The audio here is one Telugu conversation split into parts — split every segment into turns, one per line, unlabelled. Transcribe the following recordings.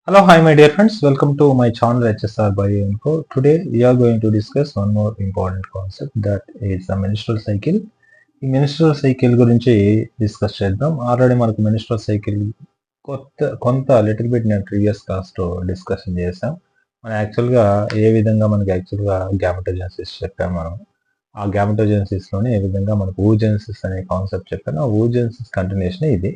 Hello, hi, my dear friends. Welcome to my channel HSR Bioinfo. Today, we are going to discuss one more important concept that is the menstrual cycle. ఈ menstrual cycle గురించి డిస్కస్ చేద్దాం. ఆల్రెడీ మనకు menstrual cycle కొంత లిటిల్ బిట్ నేను ప్రీవియస్ క్లాస్లో డిస్కషన్ చేసాం. మనం యాక్చువల్గా ఏ విధంగా మనకి యాక్చువల్గా గ్యామటోజెన్సిస్ చెప్పాం మనం. ఆ గ్యామటోజెన్సిస్లోనే ఏ విధంగా మనకు oogenesis అనే కాన్సెప్ట్ చెప్పాను. ఆ oogenesis కంటిన్యూషన్ ఇది.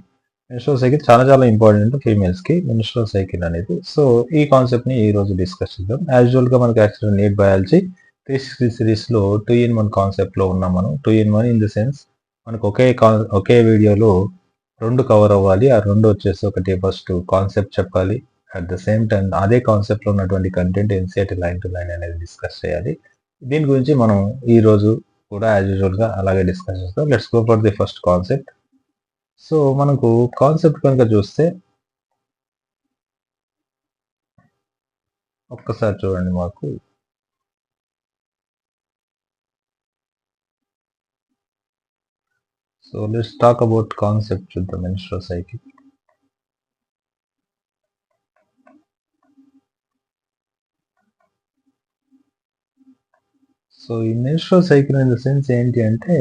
మెన్స్ట్రువల్ సైకిల్ చాలా చాలా ఇంపార్టెంట్ ఫీమేల్స్ కి మెన్స్ట్రువల్ సైకిల్ అనేది. సో ఈ కాన్సెప్ట్ ని ఈ రోజు డిస్కస్ చేద్దాం. యాజువల్ గా మనకి యాక్చువల్ నీట్ బయాలజీ 360 సిరీస్ లో 2 in 1 కాన్సెప్ట్ లో ఉన్నాం మనం. 2 in 1 ఇన్ ద సెన్స్ మనకు ఒకే వీడియోలో రెండు కవర్ అవ్వాలి. ఆ రెండు వచ్చేసి ఒకటి ఫస్ట్ కాన్సెప్ట్ చెప్పాలి, అట్ ద సేమ్ టైం అదే కాన్సెప్ట్ లో ఉన్నటువంటి content NCERT line to line అనేది డిస్కస్ చేయాలి. దీని గురించి మనం ఈ రోజు కూడా యాజ్ యూజువల్ గా అలాగే డిస్కస్ చేస్తాం. Let's go for the first concept. So మనకు కాన్సెప్ట్ కనుక చూస్తే ఒక్కసారి చూడండి మాకు. So let's talk about concept చూద్దాం మెన్స్ట్రువల్ సైకిల్. సో ఈ menstrual cycle in the sense ఏంటి అంటే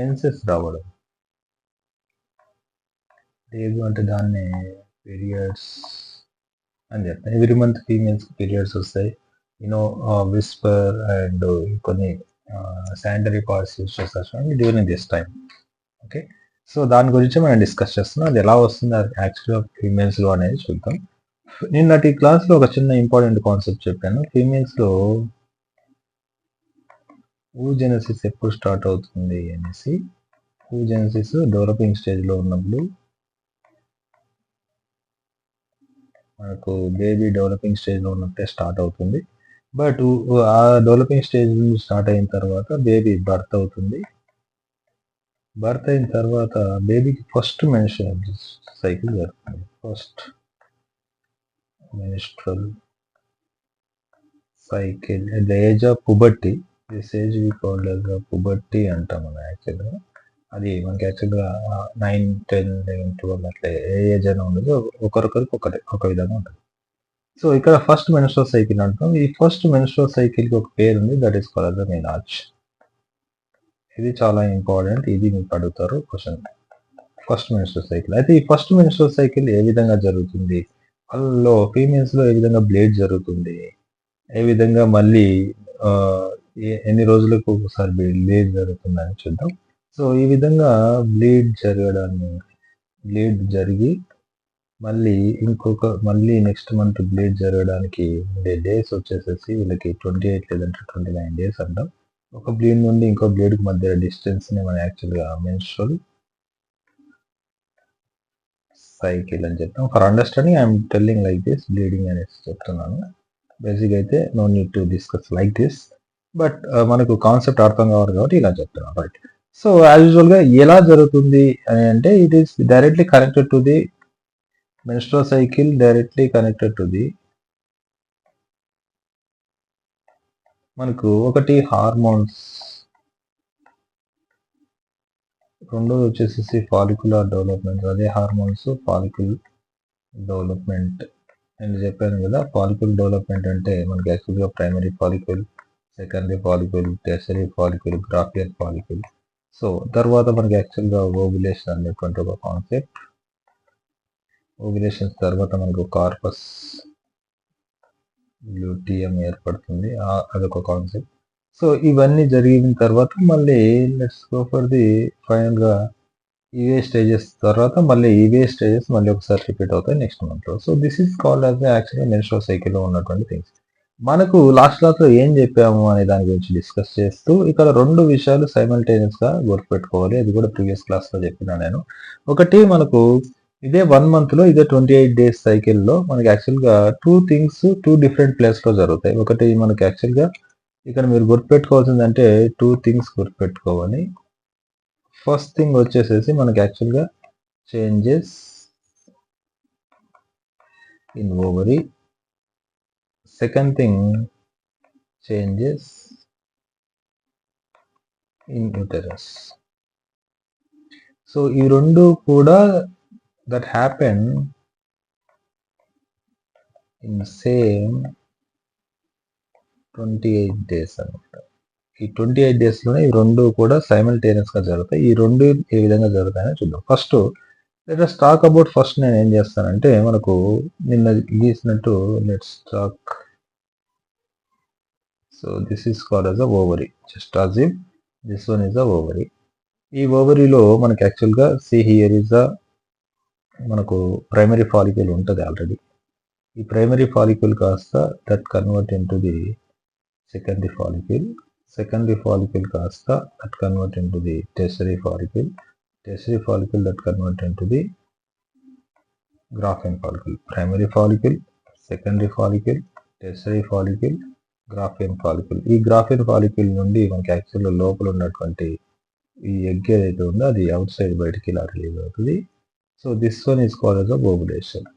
మెన్సెస్ రావడం, లేదు అంటే దాన్ని పీరియడ్స్ అని చెప్తాను. ఎవ్రీ మంత్ ఫీమేల్స్ పీరియడ్స్ వస్తాయి. యూనో విస్పర్ అండ్ కొన్ని శానిటరీ పార్ట్స్ యూస్ చేస్తారు during this time. Okay, so దాని గురించి మనం డిస్కస్ చేస్తున్నాం. అది ఎలా వస్తుంది యాక్చువల్గా ఫీమేల్స్లో అనేది చూద్దాం. నిన్నటి క్లాస్లో ఒక చిన్న ఇంపార్టెంట్ కాన్సెప్ట్ చెప్పాను. ఫీమేల్స్లో oogenesis ఎప్పుడు స్టార్ట్ అవుతుంది అనేసి. oogenesis డెవలపింగ్ స్టేజ్లో ఉన్నప్పుడు మనకు బేబీ డెవలపింగ్ స్టేజ్లో ఉన్నప్పుడే స్టార్ట్ అవుతుంది. బట్ ఆ డెవలపింగ్ స్టేజ్ నుంచి స్టార్ట్ అయిన తర్వాత బేబీ బర్త్ అవుతుంది. బర్త్ అయిన తర్వాత బేబీకి ఫస్ట్ మెన్స్ట్రువల్ సైకిల్ జరుగుతుంది. First menstrual cycle at the age of puberty. This age we called as puberty అంటాం మనం యాక్చువల్గా. అది మనకి యాక్చువల్గా 9, 10, 11, 12 అట్లా ఏ ఏజ్ అయినా ఉండదు, ఒకరొకరికి ఒక విధంగా ఉంటుంది. సో ఇక్కడ ఫస్ట్ మెన్స్ట్రువల్ సైకిల్ అంటాం. ఈ ఫస్ట్ మెన్స్ట్రువల్ సైకిల్కి ఒక పేరు ఉంది, దట్ ఈస్ కాల్డ్ ద మెనార్జ్. ఇది చాలా ఇంపార్టెంట్, ఇది మీకు అడుగుతారు క్వశ్చన్. ఫస్ట్ మెన్స్ట్రువల్ సైకిల్ అయితే ఈ ఫస్ట్ మెన్స్ట్రువల్ సైకిల్ ఏ విధంగా జరుగుతుంది, వాళ్ళలో ఫీమేల్స్లో ఏ విధంగా బ్లేడ్ జరుగుతుంది, ఏ విధంగా మళ్ళీ ఎన్ని రోజులకు ఒకసారి బ్లీడ్ జరుగుతుందని చూద్దాం. సో ఈ విధంగా బ్లీడ్ జరిగి మళ్ళీ నెక్స్ట్ మంత్ బ్లీడ్ జరగడానికి ఉండే డేస్ వచ్చేసేసి వీళ్ళకి 28 లేదంటే 29 డేస్ అంటాం. ఒక బ్లీడ్ నుండి ఇంకో బ్లీడ్కి మధ్య డిస్టెన్స్ ని మనం యాక్చువల్గా మెన్స్ట్రువల్ సైకిల్ అని చెప్తాం. For understanding I'm telling like this, bleeding అనేసి చెప్తున్నాను. బేసిక్ అయితే no need to discuss like this, but మనకు కాన్సెప్ట్ అర్థం కావాలి కాబట్టి ఇలా చెప్తున్నాను, రైట్. సో యాజ్ యూజువల్ గా ఎలా జరుగుతుంది అని అంటే it is directly connected to the menstrual cycle, directly connected to the మనకు ఒకటి హార్మోన్స్, రెండోది వచ్చేసి ఫాలిక్యులర్ డెవలప్మెంట్. అదే హార్మోన్స్ ఫాలిక్యుల్ డెవలప్మెంట్ నేను చెప్పాను కదా. ఫాలిక్యుల్ డెవలప్మెంట్ అంటే మనకి యాక్చువల్గా primary follicle, secondary follicle, tertiary follicle, Graafian follicle. So తర్వాత మనకి యాక్చువల్గా ఓవ్యులేషన్ అనేటువంటి ఒక కాన్సెప్ట్. ఓవ్యులేషన్ తర్వాత మనకు కార్పస్ ల్యూటియం ఏర్పడుతుంది, అదొక కాన్సెప్ట్. సో ఇవన్నీ జరిగిన తర్వాత మళ్ళీ let's go for the final గా ఇవే స్టేజెస్ తర్వాత మళ్ళీ ఒకసారి రిపీట్ అవుతాయి నెక్స్ట్ మంత్ లో. So this is called as యాక్చువల్గా మెన్స్ట్రువల్ సైకిల్ లో ఉన్నటువంటి థింగ్స్. మనకు లాస్ట్ క్లాస్ లో ఏం చెప్పాము అనే దాని గురించి డిస్కస్ చేస్తూ ఇక్కడ రెండు విషయాలు సైమల్టేనియస్ గా గుర్తుపెట్టుకోవాలి. అది కూడా ప్రీవియస్ క్లాస్ లో చెప్పినా నేను. ఒకటి మనకు ఇదే 1 month లో ఇదే 28 days సైకిల్ లో మనకి యాక్చువల్గా 2 things 2 different ప్లేస్ లో జరుగుతాయి. ఒకటి మనకి యాక్చువల్గా ఇక్కడ మీరు గుర్తుపెట్టుకోవాల్సిందంటే 2 things గుర్తుపెట్టుకోవాలి. ఫస్ట్ థింగ్ వచ్చేసేసి మనకి యాక్చువల్గా changes in ovary, second thing changes in uterus. So ఈ రెండు కూడా that happen in same 28 days అనమాట. ఈ 28 డేస్‌లోనే ఈ 2 కూడా సైమల్టేనియస్‌గా జరుగుతాయి. ఈ 2 ఏ విధంగా జరుగుతాయో చూద్దాం. First let us talk about first నేనేం చేస్తానంటే మనకు నిన్న గీసినట్టు let's talk. So this is called as a ovary. Just as if this one is a ovary. ఈ ఓవరీలో మనకి యాక్చువల్‌గా సీ హియర్ ఈస్ మనకు ప్రైమరీ ఫాలిక్యూల్ ఉంటది ఆల్రెడీ. ఈ ప్రైమరీ ఫాలిక్యూల్ కాస్త that convert into the secondary follicle. Secondary follicle కాస్త that convert into the tertiary follicle. Tertiary follicle that convert into the Graafian follicle. Primary follicle, secondary follicle, tertiary follicle, Graafian follicle. ఈ గ్రాఫియన్ ఫాలిక్యూల్ నుండి మనకి యాక్చువల్‌గా లోపల ఉన్నటువంటి ఈ ఎగ్ ఏదైతే ఉందో అది అవుట్ సైడ్ బయటికి ఇలా రిలీజ్ అవుతుంది. So this one is called as a ovulation.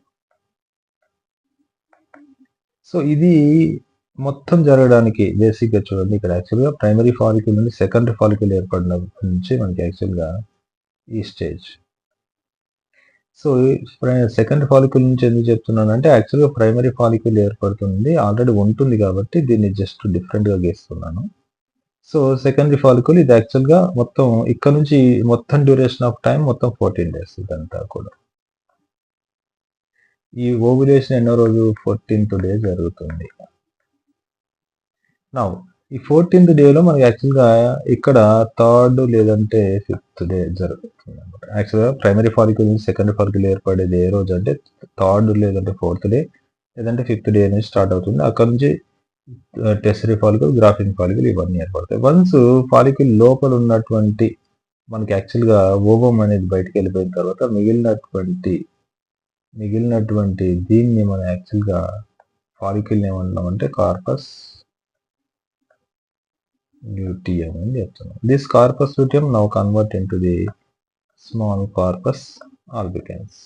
సో ఇది మొత్తం జరగడానికి బేసిక్‌గా చూడండి ఇక్కడ యాక్చువల్‌గా ప్రైమరీ ఫాలిక్యూల్ నుండి సెకండరీ ఫాలిక్యూల్ ఏర్పడినప్పటి నుంచి మనకి యాక్చువల్‌గా ఈ స్టేజ్. సో సెకండరీ ఫాలిక్యూల్ నుంచి ఎందుకు చెప్తున్నానంటే యాక్చువల్‌గా ప్రైమరీ ఫాలిక్యూల్ ఏర్పడుతుంది. ఆల్రెడీ ఉంటుంది కాబట్టి దీన్ని జస్ట్ డిఫరెంట్‌గా గీస్తున్నాను. సో సెకండరీ ఫాలిక్యూల్ ఇది యాక్చువల్‌గా మొత్తం ఇక్కడ నుంచి మొత్తం డ్యూరేషన్ ఆఫ్ టైం మొత్తం 14 డేస్ ఇదంతా కూడా. ఈ ఓవ్యులేషన్ ఎన్నో రోజు 14th డే జరుగుతుంది. నౌ ఈ 14th డేలో మనకి యాక్చువల్‌గా ఇక్కడ 3rd లేదంటే 5th డే జరుగుతుంది అన్నమాట. యాక్చువల్‌గా ప్రైమరీ ఫాలిక్యూల్ నుంచి సెకండరీ ఫాలిక్యూల్ ఏర్పడేది ఏ రోజు అంటే 3rd లేదంటే 4th డే లేదంటే 5th డే నుంచి స్టార్ట్ అవుతుంది. అక్కడ నుంచి టెర్షరీ ఫాలిక్యూల్, గ్రాఫియన్ ఫాలిక్యూల్ ఇవన్నీ ఏర్పడతాయి. వన్స్ ఫాలిక్యూల్ లోపల ఉన్నటువంటి మనకి యాక్చువల్‌గా ఓవమ్ అనేది బయటికి వెళ్ళిపోయిన తర్వాత మిగిలినటువంటి దీన్ని మనం యాక్చువల్‌గా ఫాలిక్యూల్ ఏమంటామంటే కార్పస్ ల్యూటియం అని చెప్తున్నాం. This corpus luteum now convert into the small corpus albicans.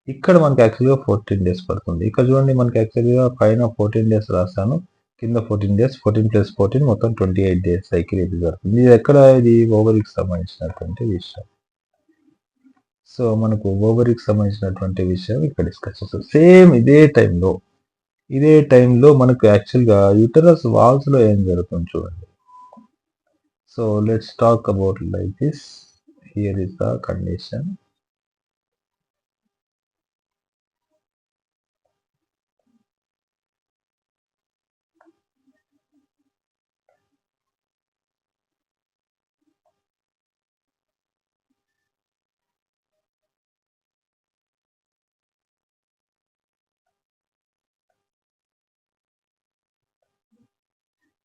ఇక్కడ మనకి యాక్చువల్‌గా 14 డేస్ పడుతుంది. ఇక్కడ చూడండి మనకి యాక్చువల్‌గా పైన 14 డేస్ రాసాను. కింద 14 డేస్ 14 + 14 మొత్తం 28 డేస్ సైకిల్ ఇది జరుగుతుంది. ఇది ఎక్కడ ఇది ఓవరీకి సంబంధించినటువంటి విషయం. సో మనకు ఓవరీకి సంబంధించినటువంటి విషయం ఇక్కడ డిస్కస్ చేస్తాం. సేమ్ ఇదే టైంలో మనకు యాక్చువల్‌గా యూటరస్ వాల్స్‌లో ఏం జరుగుతుంది చూడండి. So let's talk about like this. Here is the condition.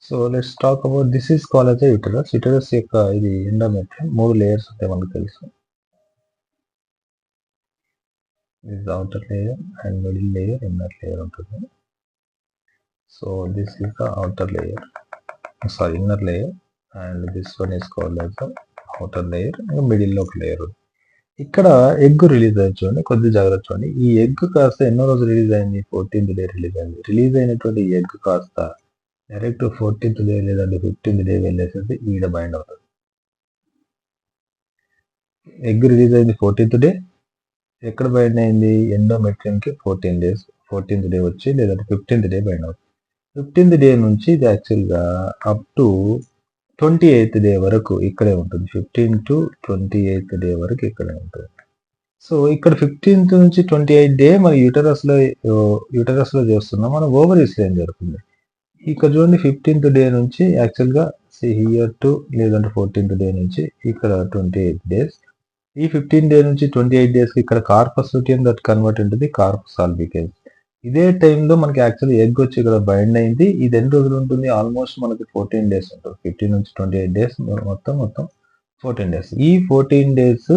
So let's talk about this is called as a uterus. Uterus యొక్క ఇది ఎండోమెట్రియం 3 లేయర్స్ ఉంటాయి మనకు తెలుసు. This outer layer and middle layer, inner layer ఉంటుంది. So this is the outer layer, inner layer, and this one is called as the outer layer. Middle లో ఒక లేయర్ ఉంది. ఇక్కడ ఎగ్ రిలీజ్ అయ్యి చూడండి, కొద్ది జాగ్రత్త చూడండి. ఈ ఎగ్ కాస్త ఎన్నో రోజు రిలీజ్ అయింది? 14th డే రిలీజ్ అయింది. రిలీజ్ అయినటువంటి ఎగ్ కాస్త డైరెక్ట్ 14th డే లేదంటే 15th డే వెళ్ళేసేసి ఈడ బైండ్ అవుతుంది. ఎగ్ రిలీజ్ అయింది 14th డే, ఎక్కడ బైండ్ అయింది? ఎండోమెట్రియం కి 14 డేస్, 14th డే వచ్చి లేదంటే 15th డే బైండ్ అవుతుంది. 15th డే నుంచి ఇది యాక్చువల్‌గా అప్ టు 28th డే వరకు ఇక్కడే ఉంటుంది. 15 to 28th డే వరకు ఇక్కడే ఉంటుంది. సో ఇక్కడ 15th నుంచి 28 డే మన యూటరస్‌లో చేస్తున్నాం. మన ఓవరీస్‌లో ఏం జరుగుతుంది? ఇక్కడ చూడండి 15th డే నుంచి యాక్చువల్‌గా హియర్ టు లేదంటే 14th డే నుంచి ఇక్కడ 28 డేస్. ఈ 15 డే నుంచి 28 డేస్‌కి ఇక్కడ corpus luteum that convert into the corpus albicans. ఇదే టైంలో మనకి యాక్చువల్లీ ఎగ్ వచ్చి ఇక్కడ బైండ్ అయింది. ఇది ఎన్ని రోజులు ఉంటుంది? ఆల్మోస్ట్ మనకి 14 డేస్ ఉంటుంది. 15 నుంచి 28 డేస్ మొత్తం 14 డేస్. ఈ 14 డేస్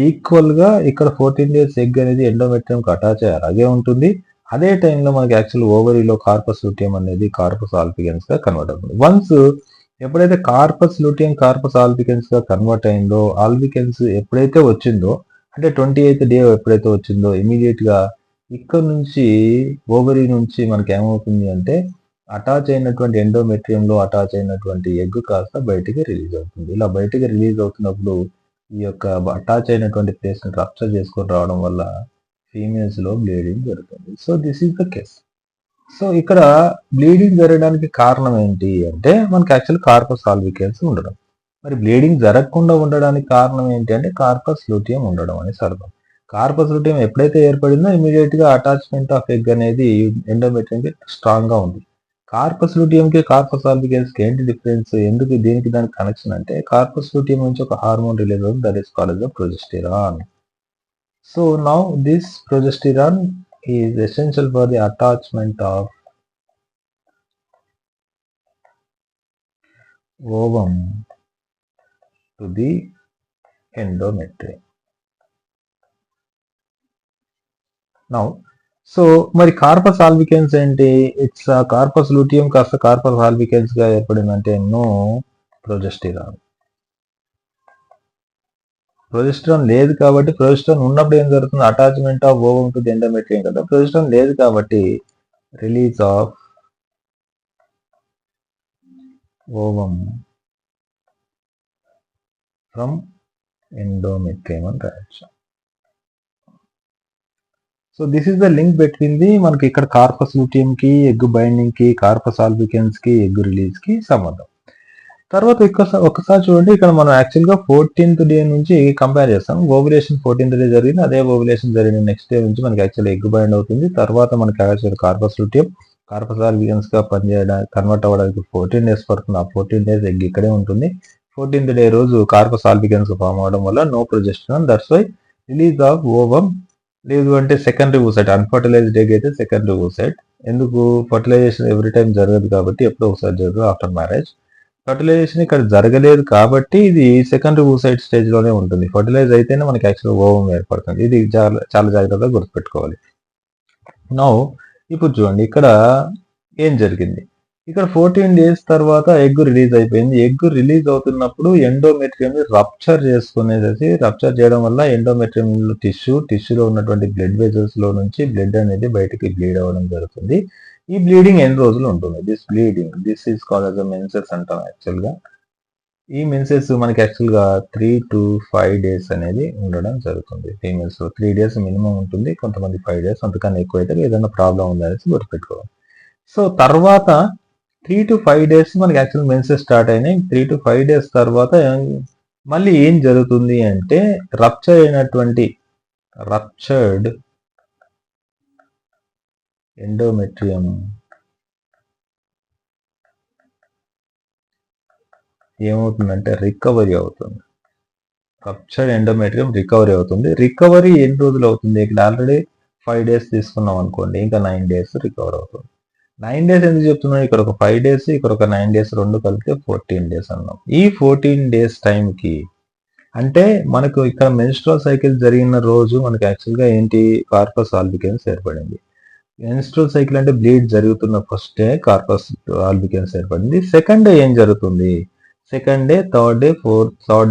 ఈక్వల్ గా ఇక్కడ 14 డేస్ ఎగ్ అనేది ఎండోమెట్రియంకి అటాచ్ అయ్యి అలాగే ఉంటుంది. అదే టైంలో మనకి యాక్చువల్ ఓవరీలో కార్పస్ ల్యూటియం అనేది కార్పస్ ఆల్బికెన్స్ గా కన్వర్ట్ అవుతుంది. వన్స్ ఎప్పుడైతే కార్పస్ ల్యూటియం కార్పస్ ఆల్బికెన్స్ గా కన్వర్ట్ అయిందో, ఆల్బికెన్స్ ఎప్పుడైతే వచ్చిందో అంటే 28th డే ఎప్పుడైతే వచ్చిందో ఇమీడియట్ గా ఇక్కడ నుంచి ఓవరీ నుంచి మనకి ఏమవుతుంది అంటే అటాచ్ అయినటువంటి ఎండోమెట్రియంలో అటాచ్ అయినటువంటి ఎగ్ కాస్త బయటికి రిలీజ్ అవుతుంది. ఇలా బయటికి రిలీజ్ అవుతున్నప్పుడు ఈ యొక్క అటాచ్ అయినటువంటి ప్లేస్ ని రప్చర్ చేసుకొని రావడం వల్ల ఫీమేల్స్ లో బ్లీడింగ్ జరుగుతుంది. So this is the case. So ఇక్కడ బ్లీడింగ్ జరగడానికి కారణం ఏంటి అంటే మనకి యాక్చువల్ కార్పస్ ఆల్బికన్స్ ఉండడం. మరి బ్లీడింగ్ జరగకుండా ఉండడానికి కారణం ఏంటి అంటే కార్పస్ లూటియం ఉండడం అనేసి అర్థం. కార్పస్ లూటియం ఎప్పుడైతే ఏర్పడిందో ఇమీడియట్ గా అటాచ్మెంట్ ఆఫ్ ఎగ్ అనేది ఎండోమెట్రియం కి స్ట్రాంగ్ గా ఉంది. కార్పస్ లూటియం కి కార్పస్ ఆల్బికన్స్ కి ఏంటి డిఫరెన్స్, ఎందుకు దీనికి దానికి కనెక్షన్ అంటే కార్పస్ లూటియం నుంచి ఒక హార్మోన్ రిలీజ్ అవుతుంది, that is called the progesterone. So now this progesterone is essential for the attachment of ovum to the endometrium. Now, so మరి కార్పస్ ఆల్బికెన్స్ ఏంటి? ఇట్స్ కార్పస్ లూటియం కాస్త కార్పస్ ఆల్బికెన్స్ గా ఏర్పడిందంటే నో ప్రొజెస్టెరాన్. ప్రొజెస్టరాన్ లేదు కాబట్టి, ప్రొజెస్టరాన్ ఉన్నప్పుడు ఏం జరుగుతుంది, attachment of ovum to the endometrium కదా. ప్రొజెస్టరాన్ లేదు కాబట్టి release of ovum from endometrium అని రాయొచ్చు. So this is the link between the మనకి ఇక్కడ కార్పస్ లూటియం కి, ఎగ్ బైండింగ్ కి, కార్పస్ ఆల్బికెన్స్ కి, ఎగ్ రిలీజ్ కి సంబంధం. తర్వాత ఒకసారి చూడండి, ఇక్కడ మనం యాక్చువల్గా 14th డే నుంచి కంపేర్ చేస్తాం. ఓవులేషన్ 14th డే జరిగింది, అదే ఓవులేషన్ జరిగిన నెక్స్ట్ డే నుంచి మనకి యాక్చువల్ ఎగ్ బైండ్ అవుతుంది. తర్వాత మనకి యాక్చువల్ కార్పస్ లూటియం కార్పస్ ఆల్బికెన్స్ గా పనిచేయడానికి కన్వర్ట్ అవ్వడానికి 14 days పడుతుంది. ఆ 14 days ఎగ్ ఇక్కడే ఉంటుంది. 14th డే రోజు కార్పస్ ఆల్బికెన్స్ ఫామ్ అవడం వల్ల no progesterone, that's why release of ovum. లేదు అంటే సెకండరీ ఓసైట్, అన్ఫర్టిలైజ్డ్ ఎగ్ అయితే సెకండరీ ఓసైట్. ఎందుకు, ఫర్టిలైజేషన్ ఎవ్రీ టైం జరగదు కాబట్టి ఎప్పుడో ఒకసారి జరగదు ఆఫ్టర్ మ్యారేజ్. ఫర్టిలైజేషన్ ఇక్కడ జరగలేదు కాబట్టి ఇది సెకండరీ ఓసైట్ స్టేజ్ లోనే ఉంటుంది. ఫర్టిలైజ్ అయితేనే మనకి యాక్చువల్ ఓవం ఏర్పడుతుంది. ఇది చాలా జాగ్రత్తగా గుర్తుపెట్టుకోవాలి. నౌ ఇప్పుడు చూడండి ఇక్కడ ఏం జరిగింది. ఇక్కడ 14 days తర్వాత ఎగ్ రిలీజ్ అయిపోయింది. ఎగ్ రిలీజ్ అవుతున్నప్పుడు ఎండోమెట్రియం రప్చర్ చేసుకునేసి, రప్చర్ చేయడం వల్ల ఎండోమెట్రియం టిష్యూలో ఉన్నటువంటి బ్లడ్ వెజల్స్ లో నుంచి బ్లడ్ అనేది బయటికి బ్లీడ్ అవ్వడం జరుగుతుంది. ఈ బ్లీడింగ్ ఎన్ని రోజులు ఉంటుంది? This is called as menses అంటాం యాక్చువల్ గా. ఈ మెన్సెస్ మనకి యాక్చువల్ గా 3 to 5 days అనేది ఉండడం జరుగుతుంది. ఫీమేల్స్ లో 3 days మినిమం ఉంటుంది, కొంతమంది 5 days, అంతకన్నా ఎక్కువ అయితే ఏదైనా ప్రాబ్లం ఉందనేసి గుర్తుపెట్టుకోవాలి. సో తర్వాత 3 to 5 days మనకి యాక్చువల్ మెన్సెస్ స్టార్ట్ అయినాయి. 3 to 5 days తర్వాత మళ్ళీ ఏం జరుగుతుంది అంటే రప్చర్డ్ ఎండోమెట్రియం ఏమవుతుందంటే రికవరీ అవుతుంది. రప్చర్డ్ ఎండోమెట్రియం రికవరీ అవుతుంది. రికవరీ ఎన్ని రోజులు అవుతుంది? ఇక్కడ ఆల్రెడీ 5 days తీసుకున్నాం అనుకోండి, ఇంకా 9 days రికవర్ అవుతుంది. 9 days ఎందుకు చెప్తున్నాను, ఇక్కడ ఒక 5 days, ఇక్కడ ఒక 9 days, రెండు కలిపితే 14 days అన్నాం. ఈ 14 days టైంకి అంటే మనకు ఇక్కడ మెన్స్ట్రువల్ సైకిల్ జరిగిన రోజు మనకి యాక్చువల్గా ఏంటి, కార్పస్ ఆల్బికెన్స్ ఏర్పడింది. మెన్స్ట్రువల్ సైకిల్ అంటే బ్లీడ్ జరుగుతున్న ఫస్ట్ డే కార్పస్ ఆల్బికెన్స్ ఏర్పడింది. సెకండ్ డే ఏం జరుగుతుంది, సెకండ్ డే, థర్డ్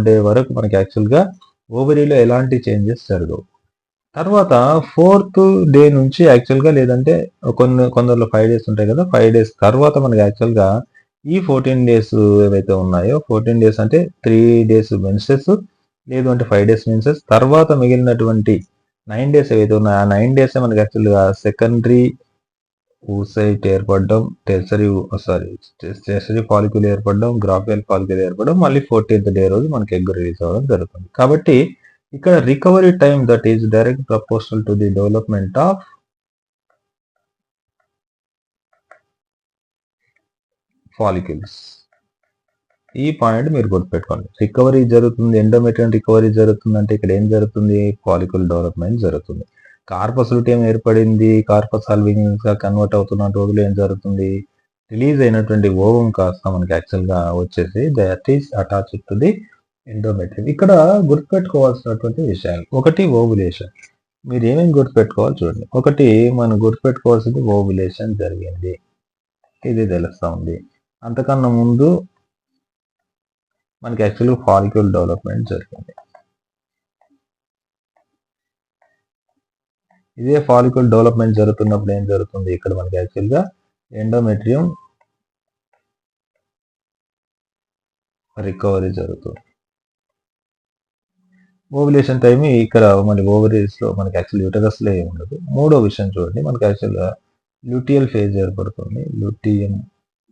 డే వరకు మనకి యాక్చువల్గా ఓవరీలో ఎలాంటి చేంజెస్ జరగవు. తర్వాత 4th డే నుంచి యాక్చువల్గా, లేదంటే కొందరిలో 5 days ఉంటాయి కదా, 5 days తర్వాత మనకి యాక్చువల్గా ఈ 14 days ఏవైతే ఉన్నాయో, 14 days అంటే 3 days మెన్సెస్, లేదు అంటే 5 days మెన్సెస్, తర్వాత మిగిలినటువంటి 9 days ఏవైతే ఉన్నాయో ఆ 9 days మనకి యాక్చువల్గా సెకండరీ oocyte ఏర్పడడం, టెర్షరీ ఫాలిక్యుల్ ఏర్పడడం, గ్రాఫియల్ ఫాలిక్యుల్ ఏర్పడడం, మళ్ళీ 14th డే రోజు మనకి ఎగ్ రిలీజ్ అవ్వడం జరుగుతుంది. కాబట్టి ఇక్కడ recovery time that is direct proportional to the development of follicles. ఈ పాయింట్ మీరు గుర్తుపెట్టుకోండి. రికవరీ జరుగుతుంది, ఎండోమెట్రియం రికవరీ జరుగుతుంది అంటే ఇక్కడ ఏం జరుగుతుంది, ఫాలిక్యుల్ డెవలప్మెంట్ జరుగుతుంది. కార్పస్ లూటియం ఏర్పడింది, కార్పస్ ఆల్బికెన్స్ గా కన్వర్ట్ అవుతున్న రోజులు ఏం జరుగుతుంది, రిలీజ్ అయినటువంటి ఓవం కాస్త మనకి యాక్చువల్ గా వచ్చేసి that is attached to the endometrium. ఇక్కడ గుర్తుపెట్టుకోవాల్సినటువంటి విషయాలు, ఒకటి ఓవులేషన్. మీరు ఏమేమి గుర్తుపెట్టుకోవాలి చూడండి. ఒకటి మనం గుర్తుపెట్టుకోవాల్సింది ఓవులేషన్ జరిగింది, ఇది తెలుస్తా ఉంది. అంతకన్నా ముందు మనకి యాక్చువల్గా ఫాలిక్యూల్ డెవలప్మెంట్ జరిగింది. ఇదే ఫాలిక్యూల్ డెవలప్మెంట్ జరుగుతున్నప్పుడు ఏం జరుగుతుంది, ఇక్కడ మనకి యాక్చువల్గా ఎండోమెట్రియం రికవరీ జరుగుతుంది. ఓవులేషన్ టైం ఇక్కడ మన ఓవరీస్ లో మనకి యాక్చువల్ యూటరస్ లో ఏమి ఉండదు. మూడో విషయం చూడండి, మనకి యాక్చువల్గా ల్యూటియల్ ఫేజ్ ఏర్పడుతుంది, ల్యూటియం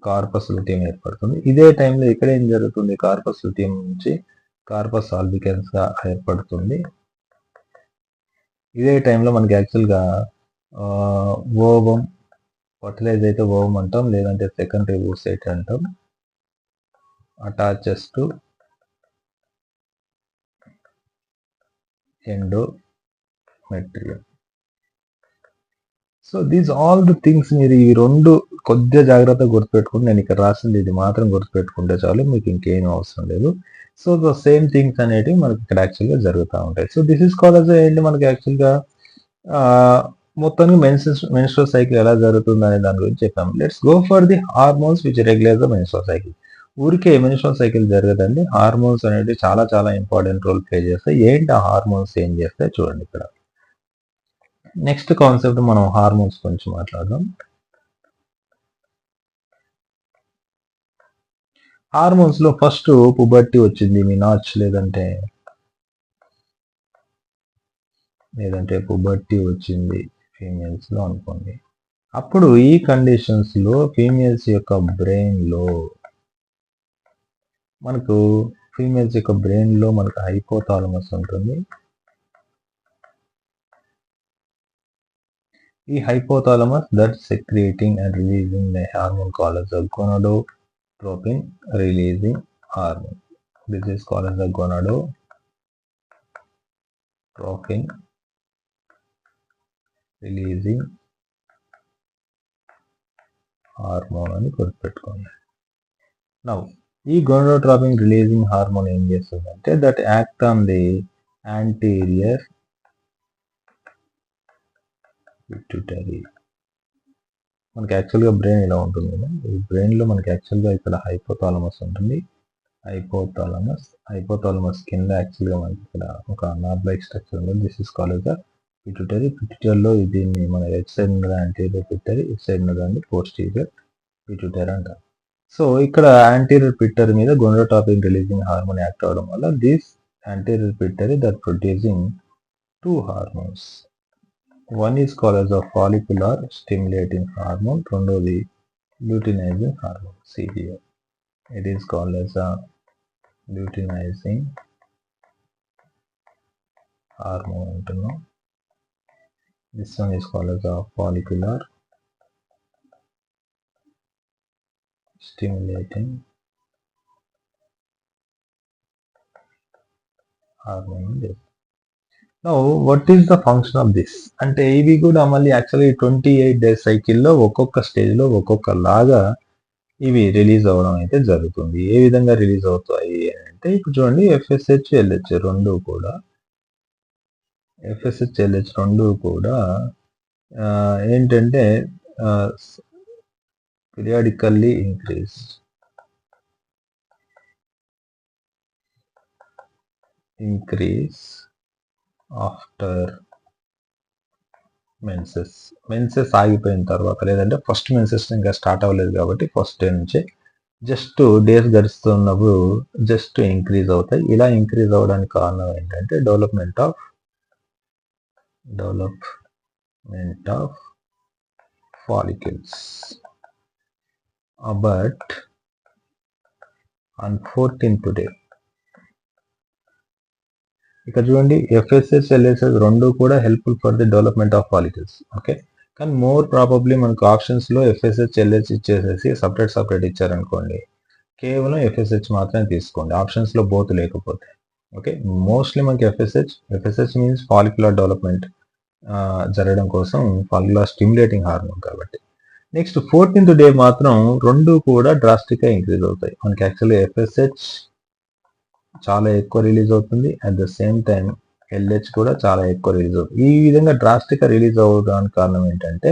కార్పస్ ల్యూటియం ఏర్పడుతుంది. ఇదే టైంలో ఇక్కడ ఏం జరుగుతుంది, కార్పస్ ల్యూటియం నుంచి కార్పస్ ఆల్బికెన్స్ గా ఏర్పడుతుంది. ఇదే టైంలో మనకి యాక్చువల్గా ఓవం, ఫర్టిలైజ్ అయితే ఓవం అంటాం, లేదంటే సెకండరీ ఓసైట్ అంటాం, attaches to endometrium. So these all the things మీరు ఈ రెండు కొద్దిగా జాగ్రత్తగా గుర్తుపెట్టుకుంటే, నేను ఇక్కడ రాసింది ఇది మాత్రం గుర్తుపెట్టుకుంటే చాలు, మీకు ఇంకేం అవసరం లేదు. సో ద సేమ్ థింగ్స్ అనేటివి మనకి ఇక్కడ యాక్చువల్గా జరుగుతూ ఉంటాయి. సో దిస్ ఇస్ కాల్డ్ ఏంటి, మనకి యాక్చువల్గా మొత్తానికి మెన్స్ట్రువల్ సైకిల్ ఎలా జరుగుతుంది అనే దాని గురించి చెప్పాము. Let's go for the hormones which regulate the menstrual cycle. ఊరికే మెన్స్ట్రువల్ సైకిల్ జరగదండి, హార్మోన్స్ అనేవి చాలా చాలా ఇంపార్టెంట్ రోల్ ప్లే చేస్తాయి. ఏంటి ఆ హార్మోన్స్ ఏం చేస్తాయి చూడండి. ఇక్కడ నెక్స్ట్ కాన్సెప్ట్ మనం హార్మోన్స్ గురించి మాట్లాడదాం. హార్మోన్స్ లో ఫస్ట్ పుబర్టీ వచ్చింది, మినాచ్ లేదంటే పుబర్టీ వచ్చింది ఫీమేల్స్ లో అనుకోండి. అప్పుడు ఈ కండిషన్స్ లో ఫీమేల్స్ యొక్క బ్రెయిన్ లో మనకు హైపోథాలమస్ ఉంటుంది. ఈ hypothalamus that secreting and releasing the hormone called as a gonadotropin releasing hormone. This is called as a gonadotropin releasing hormone అని గుర్తుపెట్టుకోండి. నౌ ఈ గోనాడోట్రోపిన్ రిలీజింగ్ హార్మోన్ ఏం చేస్తుందంటే, that act on the anterior pituitary. మనకి యాక్చువల్గా బ్రెయిన్ ఇలా ఉంటుంది కదా, ఈ బ్రెయిన్ లో మనకి యాక్చువల్గా ఇక్కడ హైపోథాలమస్ ఉంటుంది. హైపోథాలమస్ కింద యాక్చువల్గా మనకి ఇక్కడ ఒక నాబ్ లైక్ స్ట్రక్చర్ ఉంది. This is called as a pituitary. పిట్యూటరీలో దీన్ని మన ఎట్ సైడ్ ఉన్నది యాంటీరియర్ పిట్యూటరీ, ఇట్ సైడ్ ఉన్నదాన్ని పోస్టీరియర్ పిట్యూటరీ అంటారు. సో ఇక్కడ యాంటీరియర్ పిట్యూటరీ మీద గోనాడోట్రోపిన్ రిలీజింగ్ హార్మోన్ యాక్ట్ అవడం వల్ల this anterior pituitary that producing two hormones. One is called as a follicular stimulating hormone, రెండోది luteinizing hormone, CDH. It is called as a luteinizing hormone అంటున్నాం. This one is called as a follicular stimulating hormone. Now what is the function of this అంటే ఇవి కూడా మళ్ళీ యాక్చువల్లీ 28 days సైకిల్లో ఒక్కొక్క స్టేజ్లో ఒక్కొక్క లాగా ఇవి రిలీజ్ అవ్వడం అయితే జరుగుతుంది. ఏ విధంగా రిలీజ్ అవుతాయి అంటే, ఇప్పుడు చూడండి, FSH LH రెండు కూడా ఏంటంటే పీరియాడికల్లీ ఇంక్రీజ్ ఆఫ్టర్ మెన్సెస్ ఆగిపోయిన తర్వాత, లేదంటే ఫస్ట్ మెన్సెస్ ఇంకా స్టార్ట్ అవ్వలేదు కాబట్టి ఫస్ట్ డే నుంచే జస్ట్ డేస్ గడుస్తున్నప్పుడు జస్ట్ ఇంక్రీజ్ అవుతాయి. ఇలా ఇంక్రీజ్ అవ్వడానికి కారణం ఏంటంటే development of follicles. But on 14th day ఇక్కడ చూడండి, FSH LSH రెండు కూడా helpful for the development of follicles. Okay, కానీ మోర్ ప్రాబబ్లీ మనకు ఆప్షన్స్ లో FSH LH ఇచ్చేసేసి సపరేట్ ఇచ్చారనుకోండి, కేవలం FSH మాత్రమే తీసుకోండి, ఆప్షన్స్ లో బోత్ లేకపోతే. ఓకే, మోస్ట్లీ మనకి FSH మీన్స్ ఫాలిక్యులర్ డెవలప్మెంట్ జరగడం కోసం, ఫాలిక్యులర్ స్టిమ్యులేటింగ్ హార్మోన్ కాబట్టి. నెక్స్ట్ 14th day మాత్రం రెండు కూడా డ్రాస్టిక్ గా ఇంక్రీజ్ అవుతాయి. మనకి యాక్చువల్లీ FSH చాలా ఎక్కువ రిలీజ్ అవుతుంది, at the same time LH కూడా చాలా ఎక్కువ రిలీజ్ అవుతుంది. ఈ విధంగా డ్రాస్టిక్ గా రిలీజ్ అవ్వడానికి కారణం ఏంటంటే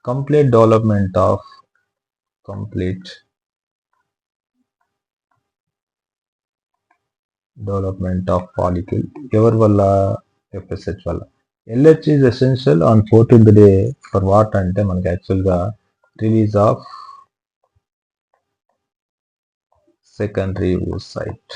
కంప్లీట్ డెవలప్మెంట్ ఆఫ్ ఫాలికల్. ఎవరి వల్ల? FSH వల్ల. LH is essential on 14th day for what అంటే మనకి యాక్చువల్గా రిలీజ్ ఆఫ్ సెకండరీ oocyte.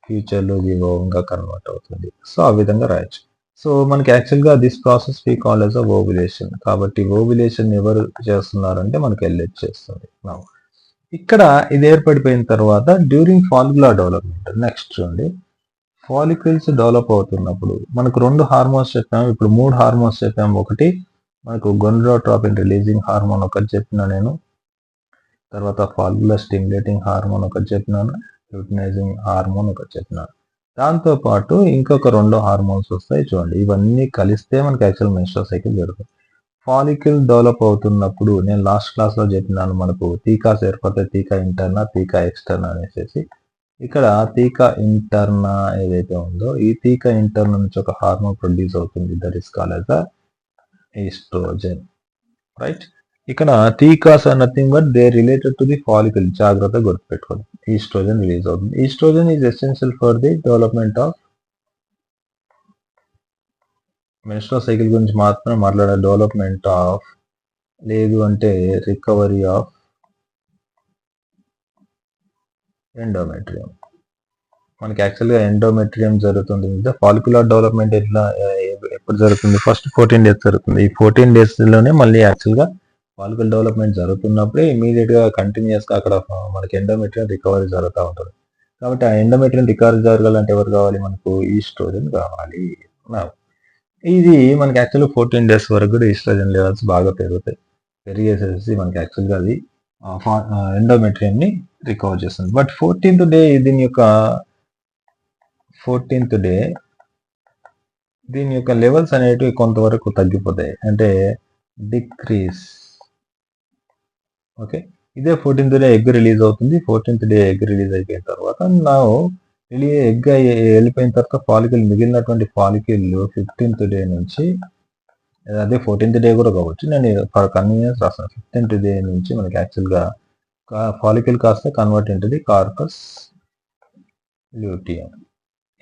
ఫ్యూచర్లో ఇది ఓవంగా కన్వర్ట్ అవుతుంది. సో ఆ విధంగా రాయొచ్చు. సో మనకి యాక్చువల్గా this process we call as a ovulation. కాబట్టి ఓవ్యులేషన్ ఎవరు చేస్తున్నారంటే మనకి ఎల్హెచ్ చేస్తుంది. Now, ఇక్కడ ఇది ఏర్పడిపోయిన తర్వాత డ్యూరింగ్ ఫాలిక్యులర్ డెవలప్మెంట్ నెక్స్ట్ చూడండి, ఫాలికల్స్ డెవలప్ అవుతున్నప్పుడు మనకు 2 హార్మోన్స్ చెప్పాము, ఇప్పుడు 3 హార్మోన్స్ చెప్పాము. ఒకటి మనకు గొనాడోట్రోపిన్ రిలీజింగ్ హార్మోన్ ఒకటి చెప్పినా నేను, తర్వాత ఫాలిక్యులర్ స్టిమ్యులేటింగ్ హార్మోన్ ఒకటి చెప్పినాను, ల్యూటినైజింగ్ హార్మోన్ ఒకటి చెప్పినాను. దాంతో పాటు ఇంకొక 2 హార్మోన్స్ వస్తాయి చూడండి. ఇవన్నీ కలిస్తే మనకి యాక్చువల్ మెన్స్ట్రువల్ సైకిల్ జరుగుతుంది. ఫాలికల్ డెవలప్ అవుతున్నప్పుడు నేను లాస్ట్ క్లాస్లో చెప్పినాను, మనకు థీకాస్ ఏర్పడతాయి, థీకా ఇంటర్నా, థీకా ఎక్స్టర్నా అనేసి. ఇక్కడ థీకా ఇంటర్నా ఏదైతే ఉందో ఈ థీకా ఇంటర్నా నుంచి ఒక హార్మోన్ ప్రొడ్యూస్ అవుతుంది, that is called as estrogen, right. ఇక్కడ thecas are nothing but they related to the follicle, జాగ్రత్తగా గుర్తుపెట్టుకోండి. ఈస్ట్రోజన్ రిలీజ్ అవుతుంది. Estrogen is essential for the development of menstrual cycle గురించి మాత్రం మాట్లాడే, డెవలప్మెంట్ ఆఫ్ లేదు అంటే రికవరీ ఆఫ్ ఎండోమెట్రియం. మనకి యాక్చువల్గా ఎండోమెట్రియం జరుగుతుంది. ఫాలిక్యులర్ డెవలప్మెంట్ ఎప్పుడు జరుగుతుంది? ఫస్ట్ 14 days జరుగుతుంది. ఈ 14 days లోనే మళ్ళీ యాక్చువల్గా ఫాలిక్యులర్ డెవలప్మెంట్ జరుగుతున్నప్పుడే ఇమీడియట్ గా కంటిన్యూస్ గా అక్కడ మనకి ఎండోమెట్రియం రికవరీ జరుగుతూ ఉంటుంది. కాబట్టి ఆ ఎండోమెట్రియం రికవరీ జరగాలంటే ఎవరు కావాలి? మనకు ఈస్ట్రోజన్ కావాలి. ఇది మనకి యాక్చువల్గా 14 days వరకు కూడా ఈస్ట్రోజన్ లెవెల్స్ బాగా పెరుగుతాయి. పెరిగేసేసి మనకి యాక్చువల్గా అది ఎండోమెట్రియం ని రికవర్ చేస్తుంది. బట్ 14th డే దీని యొక్క 14th డే దీని యొక్క లెవెల్స్ అనేటివి కొంతవరకు తగ్గిపోతాయి, అంటే డిక్రీస్. ఓకే, ఇదే 14th డే ఎగ్ రిలీజ్ అవుతుంది. 14th డే ఎగ్ రిలీజ్ అయిపోయిన తర్వాత నా ఎగ్ వెళ్ళిపోయిన తర్వాత ఫాలికల్, మిగిలినటువంటి ఫాలికల్ 15th డే నుంచి, అదే 14th డే కూడా కావచ్చు, నేను ఫర్ కన్వీనియన్స్ రాస్తాను. 15th డే నుంచి మనకి యాక్చువల్గా ఫాలికల్ కాస్త కన్వర్ట్ ఇంటది కార్పస్ లూటియం.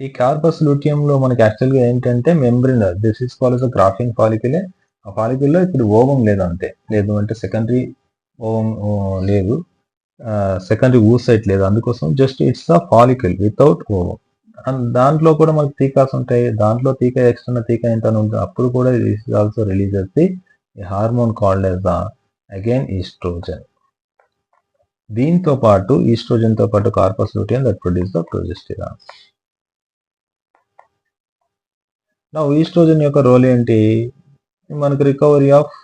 ఈ కార్పస్ లూటియం లో మనకి యాక్చువల్గా ఏంటంటే membrane, this is called graafian ఫాలికలే. ఆ ఫాలికల్లో ఇప్పుడు ఓవం లేదు, అంతే. లేదు అంటే సెకండరీ ఓవం లేదు, సెకండరీ ఊసైట్ లేదు, అందుకోసం just it's the follicle without ovum. And దాంట్లో కూడా మనకి థీకాస్ ఉంటాయి, దాంట్లో థీకా ఎక్స్టర్నా, థీకా ఇంటర్నా ఉంటుంది. అప్పుడు కూడా ఇస్ ఆల్సో రిలీజ్ అవుతుంది hormone called as the again estrogen. దీంతో పాటు ఈస్ట్రోజన్ తో పాటు corpus luteum that produce the progesterone. నా ఈస్ట్రోజన్ యొక్క రోల్ ఏంటి? మనకు recovery of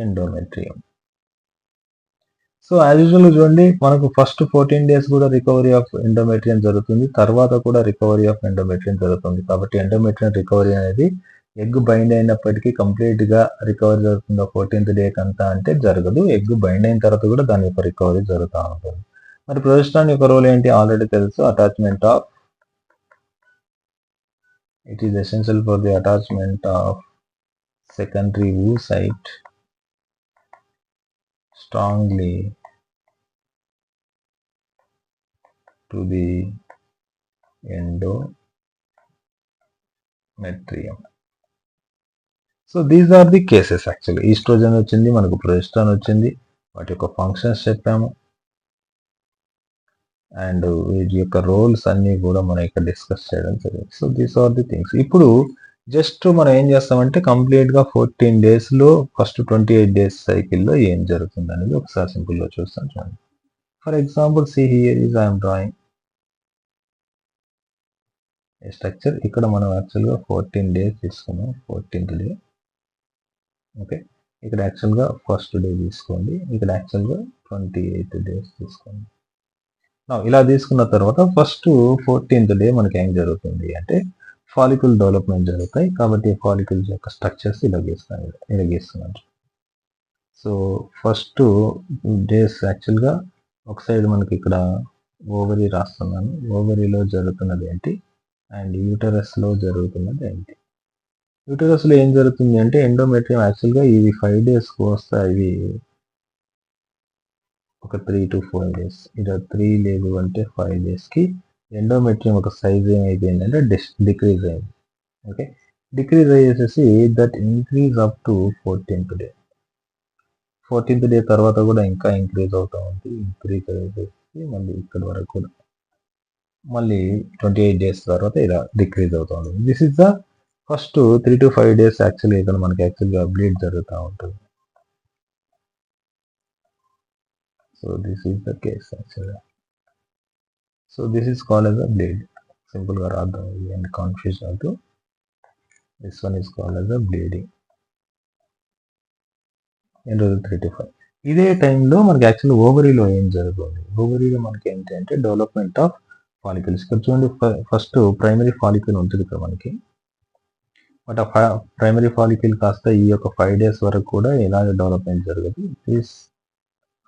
endometrium. So as usual చూడండి, మనకు ఫస్ట్ 14 days కూడా రికవరీ ఆఫ్ ఎండోమెట్రియం జరుగుతుంది, తర్వాత కూడా రికవరీ ఆఫ్ ఎండోమెట్రియం జరుగుతుంది. కాబట్టి ఎండోమెట్రియం రికవరీ అనేది ఎగ్ బైండ్ అయినప్పటికీ కంప్లీట్ గా రికవరీ జరుగుతుందో 14th డే కంతా అంటే జరగదు. ఎగ్ బైండ్ అయిన తర్వాత కూడా దాని యొక్క రికవరీ జరుగుతూ ఉంటుంది. మరి ప్రొజెస్టరాన్ యొక్క రోల్ ఏంటి? ఆల్రెడీ తెలుసు, attachment of, it is essential for the attachment of secondary oocyte strongly to the endometrium. So these are the cases. Actually estrogen వచ్చింది, మనకు ప్రొజెస్టరాన్ వచ్చింది, వాటి యొక్క ఫంక్షన్స్ చెప్పాము, అండ్ వీటి యొక్క రోల్స్ అన్ని కూడా మనం ఇక్కడ డిస్కస్ చేయడం జరిగింది. So these are the things. ఇప్పుడు జస్ట్ మనం ఏం చేస్తామంటే కంప్లీట్ గా 14 days లో ఫస్ట్ 28 days సైకిల్లో ఏం జరుగుతుంది అనేది ఒకసారి సింపుల్ గా చూస్తాం చూడండి. For example see here is I'm drawing A structure. ఇక్కడ మనం యాక్చువల్గా 14 days తీసుకున్నాం, 14th డే. ఓకే, ఇక్కడ యాక్చువల్గా ఫస్ట్ డే తీసుకోండి, ఇక్కడ యాక్చువల్గా 28 days తీసుకోండి. ఇలా తీసుకున్న తర్వాత ఫస్ట్ 14th డే మనకి ఏం జరుగుతుంది అంటే ఫాలికల్ డెవలప్మెంట్ జరుగుతాయి. కాబట్టి ఫాలికల్స్ యొక్క స్ట్రక్చర్స్ ఇలా గీస్తున్నాను. సో ఫస్ట్ డేస్ యాక్చువల్గా ఒక సైడ్ మనకి ఇక్కడ ఓవరీ రాస్తున్నాను. ఓవరీలో జరుగుతున్నది ఏంటి అండ్ యూటరస్ లో జరుగుతున్నది ఏంటి? యూటరస్ లో ఏం జరుగుతుంది అంటే ఎండోమెట్రియం యాక్చువల్గా ఇవి 5 days వస్తాయి, ఇవి ఒక 3 to 4 days, ఇలా 3 లేదు అంటే 5 days కి ఎండోమెట్రియం ఒక సైజ్ ఏమైపోయిందంటే డిక్రీజ్ అయింది. ఓకే, డిక్రీజ్ అయ్యేసేసి that increase up to 14th day. 14th day తర్వాత కూడా ఇంకా ఇంక్రీజ్ అవుతూ ఉంటుంది. ఇంక్రీజ్ అయితే మళ్ళీ ఇక్కడ వరకు కూడా మళ్ళీ 28 డేస్ తర్వాత ఇలా డిక్రీజ్ అవుతూ ఉంటుంది. This is the first 3 to 5 days actually ఇక్కడ మనకి యాక్చువల్గా బ్లీడ్ జరుగుతూ ఉంటుంది. So this is the case యాక్చువల్గా. So this is called as a bleed. సింపుల్గా రాద్దాం అండ్ కన్ఫ్యూజన్ అవుతూ. This one is called as a bleeding. ఎన్ని రోజులు 3 to 5. ఇదే టైంలో మనకి యాక్చువల్లీ ఓవరీలో ఏం జరుగుతుంది? ఓవరీలో మనకి ఏంటి అంటే డెవలప్మెంట్ ఆఫ్ ఫాలికల్స్. ఇక్కడ చూడండి, ఫస్ట్ ప్రైమరీ ఫాలికల్ ఉంటుంది ఇక్కడ మనకి. బట్ ఆ ప్రైమరీ ఫాలికల్ కాస్త ఈ యొక్క 5 days వరకు కూడా ఎలాంటి డెవలప్మెంట్ జరగదు. This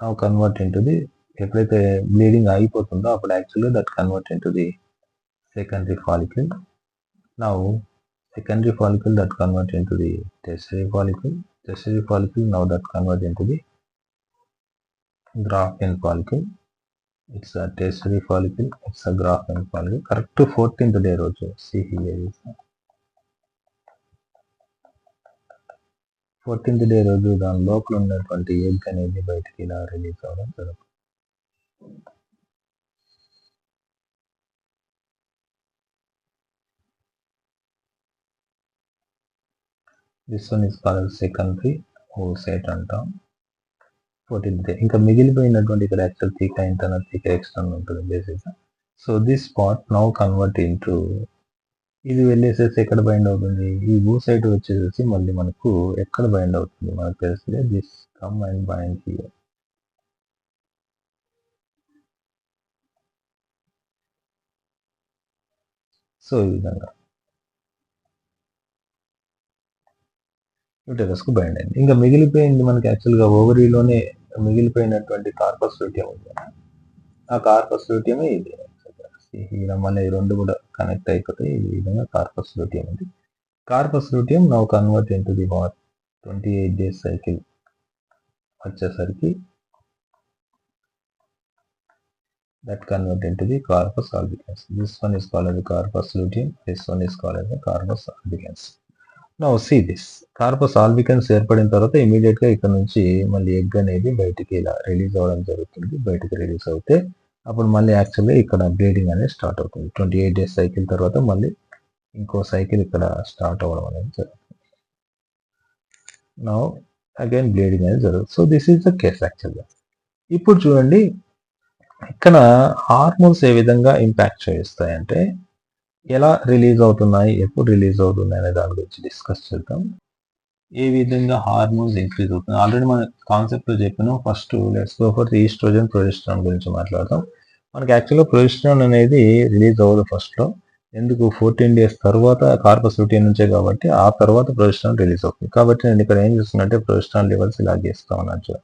now convert into the, ఎప్పుడైతే బ్లీడింగ్ అయిపోతుందో అప్పుడు actually that convert into the secondary follicle. Now secondary follicle that convert into the tertiary follicle. Tertiary follicle now that convert into the Graafian follicle. It's a tertiary follicle, it's a Graafian follicle. Correct to 14th day roju. See here is 14th day roju దాని లోపల ఉన్నటువంటి ఎగ్ అనేది బయటికి ఇలా రిలీజ్ అవ్వడం జరుగుతుంది. This one is called secondary oocyte అంటాం. 14th day. ఇంకా మిగిలిపోయినటువంటి ఇక్కడ actual theca internal theca external ఉంటుంది బేసిక్గా. So this part now convert into, ఇది వెళ్ళేసేసి ఎక్కడ బైండ్ అవుతుంది? ఈ ఓసైట్ వచ్చేసేసి మళ్ళీ మనకు ఎక్కడ బైండ్ అవుతుంది మనకు తెలిసిందే. This come and bind here. So ఈ విధంగా యూటరస్కు బైండ్ అయింది. ఇంకా మిగిలిపోయింది మనకి యాక్చువల్గా ఓవరీలోనే మిగిలిపోయినటువంటి కార్పస్ లూటియం ఉంది. ఆ కార్పస్ లూటియమే ఇది. ఇలా మళ్ళీ ఈ రెండు కూడా కనెక్ట్ అయిపోతాయి. ఈ విధంగా కార్పస్ లూటియం ఉంది. Corpus luteum now convert into the what 28 days cycle వచ్చేసరికి that convert into the corpus albicans. This one is called as the corpus luteum. This one is called as the corpus albicans. Now see this corpus albicans ఏర్పడిన తర్వాత ఇమీడియట్ గా ఇక్కడ నుంచి మళ్ళీ ఎగ్ అనేది బయటికి ఇలా రిలీజ్ అవ్వడం జరుగుతుంది. బయటికి రిలీజ్ అవుతే అప్పుడు మళ్ళీ యాక్చువల్లీ ఇక్కడ బ్లీడింగ్ అనేది స్టార్ట్ అవుతుంది. 28 days సైకిల్ తర్వాత మళ్ళీ ఇంకో సైకిల్ ఇక్కడ స్టార్ట్ అవ్వడం అనేది జరుగుతుంది. నౌ అగైన్ బ్లీడింగ్ అనేది జరుగుతుంది. So this is the case యాక్చువల్గా. ఇప్పుడు చూడండి, ఇక్కడ హార్మోన్స్ ఏ విధంగా ఇంపాక్ట్ చేస్తాయంటే, ఎలా రిలీజ్ అవుతున్నాయి, ఎప్పుడు రిలీజ్ అవుతున్నాయి అనే దాని గురించి డిస్కస్ చేద్దాం. ఏ విధంగా హార్మోన్స్ ఇంక్రీజ్ అవుతుంది? ఆల్రెడీ మన కాన్సెప్ట్ చెప్పినాం. First let's go for estrogen progesterone గురించి మాట్లాడదాం. మనకి యాక్చువల్గా ప్రొజెస్టరాన్ అనేది రిలీజ్ అవ్వదు ఫస్ట్లో. ఎందుకు? 14 days తర్వాత కార్పస్ లూటియం నుంచే కాబట్టి ఆ తర్వాత ప్రొజెస్టరాన్ రిలీజ్ అవుతుంది. కాబట్టి నేను ఇక్కడ ఏం చేస్తున్నట్టే ప్రొజెస్టరాన్ లెవెల్స్ ఇలా గీస్తా ఉన్నాను.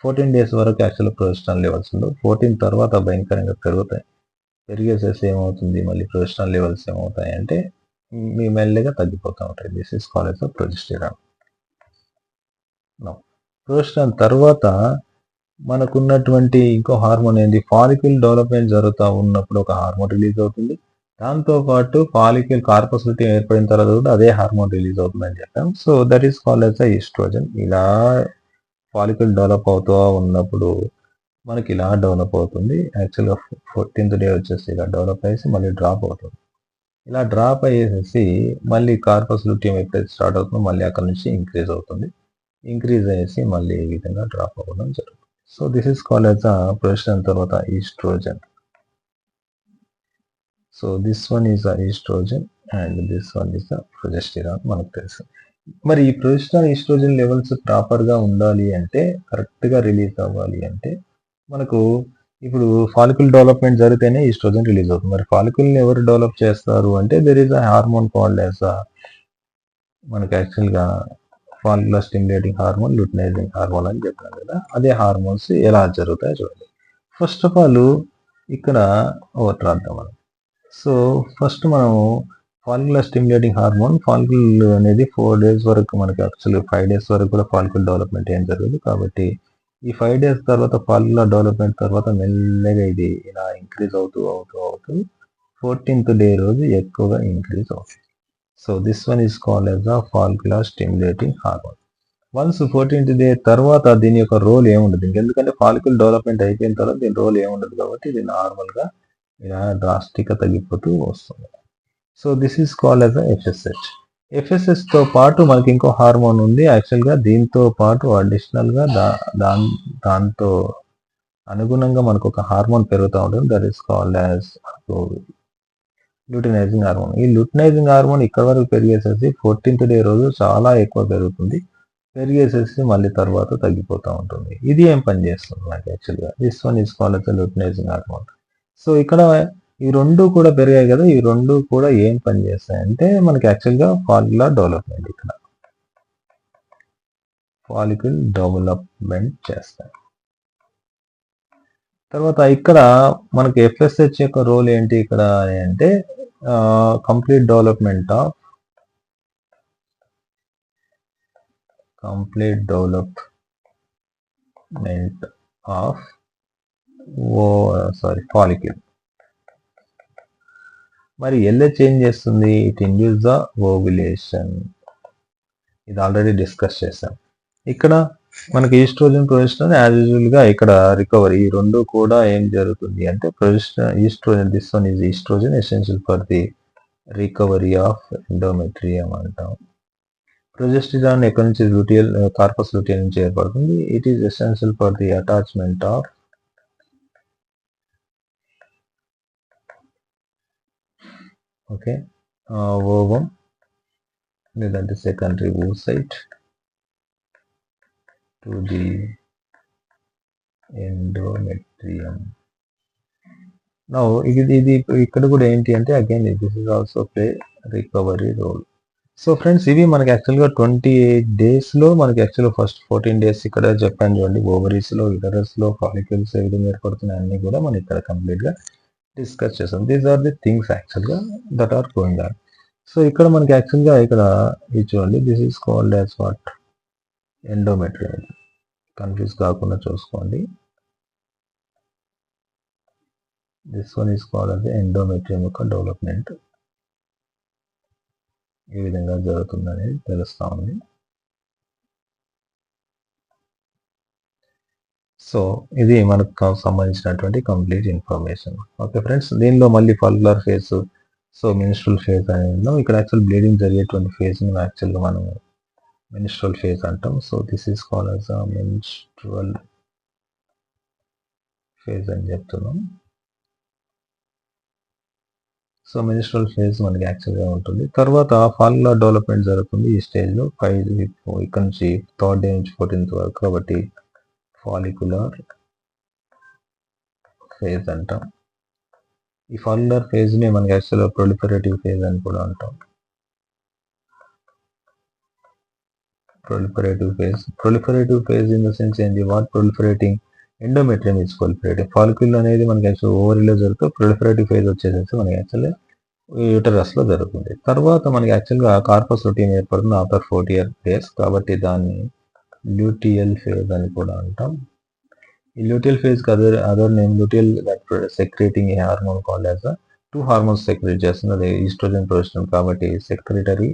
14 days వరకు యాక్చువల్ ప్రొజెస్టరాన్ లెవెల్స్ ఉండవు. 14 తర్వాత భయంకరంగా పెరుగుతాయి. పెరిగేసేసి ఏమవుతుంది, మళ్ళీ ప్రొజెస్టరాన్ లెవెల్స్ ఏమవుతాయి అంటే మీ మెల్లగా తగ్గిపోతూ ఉంటాయి. This is called as progesterone. Progesterone తర్వాత మనకున్నటువంటి ఇంకో హార్మోన్ ఏంటి? ఫాలికల్ డెవలప్మెంట్ జరుగుతూ ఉన్నప్పుడు ఒక హార్మోన్ రిలీజ్ అవుతుంది. దాంతోపాటు ఫాలికల్ కార్పస్ లూటియం ఏర్పడిన తర్వాత కూడా అదే హార్మోన్ రిలీజ్ అవుతుందని చెప్పాం. So that is called as estrogen. ఇలా ఫాలికల్ డెవలప్ అవుతూ ఉన్నప్పుడు మనకి ఇలా డెవలప్ అవుతుంది. యాక్చువల్గా 14th day వచ్చేసి ఇలా డెవలప్ అయ్యేసి మళ్ళీ డ్రాప్ అవుతుంది. ఇలా డ్రాప్ అయ్యేసి మళ్ళీ కార్పస్ లూటియం ఎప్పుడైతే స్టార్ట్ అవుతుందో మళ్ళీ అక్కడ నుంచి ఇంక్రీజ్ అవుతుంది. ఇంక్రీజ్ అయ్యేసి మళ్ళీ ఈ విధంగా డ్రాప్ అవ్వడం జరుగుతుంది. So this is called as progesterone తర్వాత estrogen. So this one is estrogen and this one is progesterone మనకు తెలుసు. మరి ఈ ప్రొజెస్టరాన్ ఈస్ట్రోజన్ లెవెల్స్ ప్రాపర్గా ఉండాలి అంటే, కరెక్ట్గా రిలీజ్ అవ్వాలి అంటే మనకు ఇప్పుడు ఫాలికల్ డెవలప్మెంట్ జరిగితేనే ఈస్ట్రోజన్ రిలీజ్ అవుతుంది. మరి ఫాలికల్ని ఎవరు డెవలప్ చేస్తారు అంటే there is a hormone called as మనకి యాక్చువల్గా ఫాలికులర్ స్టిమ్యులేటింగ్ హార్మోన్, లుటినైజింగ్ హార్మోన్ అని చెప్పాను కదా. అదే హార్మోన్స్ ఎలా జరుగుతాయో చూడండి. ఫస్ట్ ఆఫ్ ఆల్ ఇక్కడ ఒకటి రాద్దాం మనం. సో ఫస్ట్ మనము ఫాలికులర్ స్టిమ్యులేటింగ్ హార్మోన్, ఫాలికల్ అనేది 4 days వరకు మనకి యాక్చువల్గా 5 days వరకు కూడా ఫాలికల్ డెవలప్మెంట్ ఏం జరగదు. కాబట్టి ఈ 5 days తర్వాత ఫాలికులర్ డెవలప్మెంట్ తర్వాత మెల్లగా ఇది ఇలా ఇంక్రీజ్ అవుతూ 14th day రోజు ఎక్కువగా ఇంక్రీజ్ అవుతుంది. So this one is called as a follicular stimulating hormone. Once 14th day తర్వాత దీని యొక్క రోల్ ఏముండదు, ఎందుకంటే ఫాలికల్ డెవలప్మెంట్ అయిపోయిన తర్వాత దీని రోల్ ఏముండదు కాబట్టి ఇది నార్మల్గా ఇలా డ్రాస్టిక్గా తగ్గిపోతూ వస్తుంది. So this is called as FSH. FSH తో పాటు మనకి ఇంకో హార్మోన్ ఉంది. యాక్చువల్గా దీంతో పాటు అడిషనల్గా దాంతో అనుగుణంగా మనకు ఒక హార్మోన్ పెరుగుతూ ఉంటుంది. That is called as luteinising hormone. ఈ ల్యూటినైజింగ్ హార్మోన్ ఇక్కడ వరకు పెరిగేసేసి 14th డే రోజు చాలా ఎక్కువ పెరుగుతుంది. పెరిగేసేసి మళ్ళీ తర్వాత తగ్గిపోతూ ఉంటుంది. ఇది ఏం పని చేస్తుంది మనకి యాక్చువల్గా? This one is called as luteinising hormone. So ఇక్కడ ఈ రెండు కూడా పెరిగాయి కదా, ఈ రెండు కూడా ఏం పని చేస్తాయంటే మనకి యాక్చువల్గా ఫాలిక్యులర్ డెవలప్మెంట్, ఇక్కడ ఫాలికల్ డెవలప్మెంట్ చేస్తాయి. తర్వాత ఇక్కడ మనకి ఎఫ్ఎస్హెచ్ యొక్క రోల్ ఏంటి ఇక్కడ అంటే కంప్లీట్ డెవలప్మెంట్ ఆఫ్ ఫాలిక్యూల్. మరి ఎల్హెచ్ ఏం చేస్తుంది? It induce the ovulation. ఇది ఆల్రెడీ డిస్కస్ చేసాం. ఇక్కడ మనకి ఈస్ట్రోజన్ ప్రొజెస్టరాన్ యాజ్ యూజువల్ గా ఇక్కడ రికవరీ, ఈ రెండు కూడా ఏం జరుగుతుంది అంటే estrogen, this one is estrogen essential for the recovery of endometrium అంటాం. ప్రొజెస్టరాన్ ఎక్కడి నుంచి? లూటియల్, కార్పస్ లూటియల్ నుంచి ఏర్పడుతుంది. It is essential for the attachment of ovum లేదంటే secondary oocyte to the endometrium. Now ఇది ఇక్కడ కూడా ఏంటి అంటే again this is also play recovery role. So friends, ఇవి మనకి యాక్చువల్గా 28 days లో మనకి యాక్చువల్గా ఫస్ట్ 14 days ఇక్కడ చెప్పాను చూడండి, ఓవరీస్ లో, యుటరస్ లో ఫాలికల్స్ ఏ విధంగా ఏర్పడుతున్నాయి అన్ని కూడా మనం ఇక్కడ కంప్లీట్ గా డిస్కస్ చేసాం. దీస్ ఆర్ ది థింగ్స్ యాక్చువల్గా that are going on. So ఇక్కడ మనకి యాక్చువల్గా ఇక్కడ ఇది చూడండి, this is called as what? Endometrium. Confuse కాకుండా చూసుకోండి. This one is called as endometrium యొక్క డెవలప్మెంట్ ఏ విధంగా జరుగుతుందనేది తెలుస్తా ఉంది. సో ఇది మనకు సంబంధించినటువంటి కంప్లీట్ ఇన్ఫర్మేషన్. ఓకే ఫ్రెండ్స్, దీనిలో మళ్ళీ follicular phase, so menstrual phase అనేది ఇక్కడ యాక్చువల్ బ్లీడింగ్ జరిగేటువంటి ఫేజ్ ని యాక్చువల్గా మనం మెన్స్ట్రువల్ ఫేజ్ అంటాం. So this is called as menstrual phase అని చెప్తున్నాం. సో మెన్స్ట్రువల్ ఫేజ్ మనకి యాక్చువల్గా ఉంటుంది. తర్వాత ఫాలిక్యులర్ డెవలప్మెంట్ జరుగుతుంది ఈ స్టేజ్లో 5 ఇక్కడ నుంచి 3rd day నుంచి 14th వరకు, కాబట్టి ఫాలిక్యులర్ ఫేజ్ అంటాం. ఈ ఫాలిక్యులర్ ఫేజ్ ని మనకి యాక్చువల్గా ప్రొలిఫరేటివ్ ఫేజ్ అని కూడా అంటాం. Proliferative phase in the sense ఏంటి? What proliferating? Endometrium is proliferative. Follicle అనేది మనకి యాక్చువల్ ఓవరీలో జరుగుతుంది. ప్రొలిఫరేటివ్ ఫేజ్ వచ్చేసి మనకి యాక్చువల్గా యూటరస్ లో జరుగుతుంది. తర్వాత మనకి యాక్చువల్గా కార్పస్ లూటియం ఏర్పడుతుంది ఆఫ్టర్ 40 days, కాబట్టి దాన్ని ల్యూటియల్ ఫేజ్ అని కూడా అంటాం. ఈ ల్యూటియల్ ఫేజ్ కి other name luteal secreting a hormone called as 2 hormones secrete చేస్తుంది, అది ఈస్ట్రోజన్ ప్రొజెస్టరాన్, కాబట్టి సెక్రేటరీ